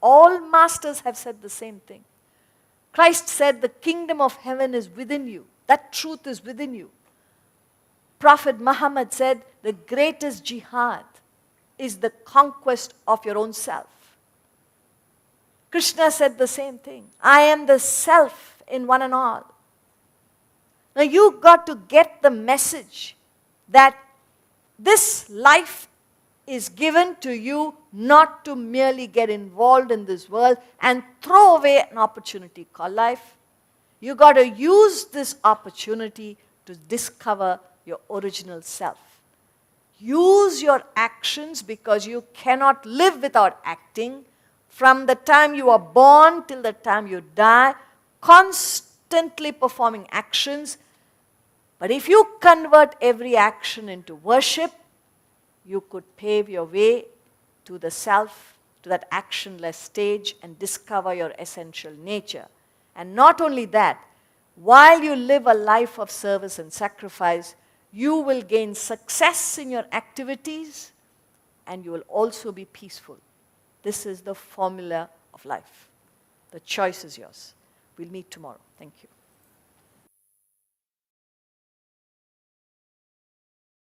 A: All masters have said the same thing. Christ said, the kingdom of heaven is within you. That truth is within you. Prophet Muhammad said, the greatest jihad is the conquest of your own self. Krishna said the same thing. I am the self in one and all. Now you've got to get the message that this life is given to you not to merely get involved in this world and throw away an opportunity called life. You've got to use this opportunity to discover your original self. Use your actions, because you cannot live without acting. From the time you are born till the time you die, constantly performing actions. But if you convert every action into worship, you could pave your way to the self, to that actionless stage, and discover your essential nature. And not only that, while you live a life of service and sacrifice, you will gain success in your activities, and you will also be peaceful. This is the formula of life. The choice is yours. We'll meet tomorrow. Thank you.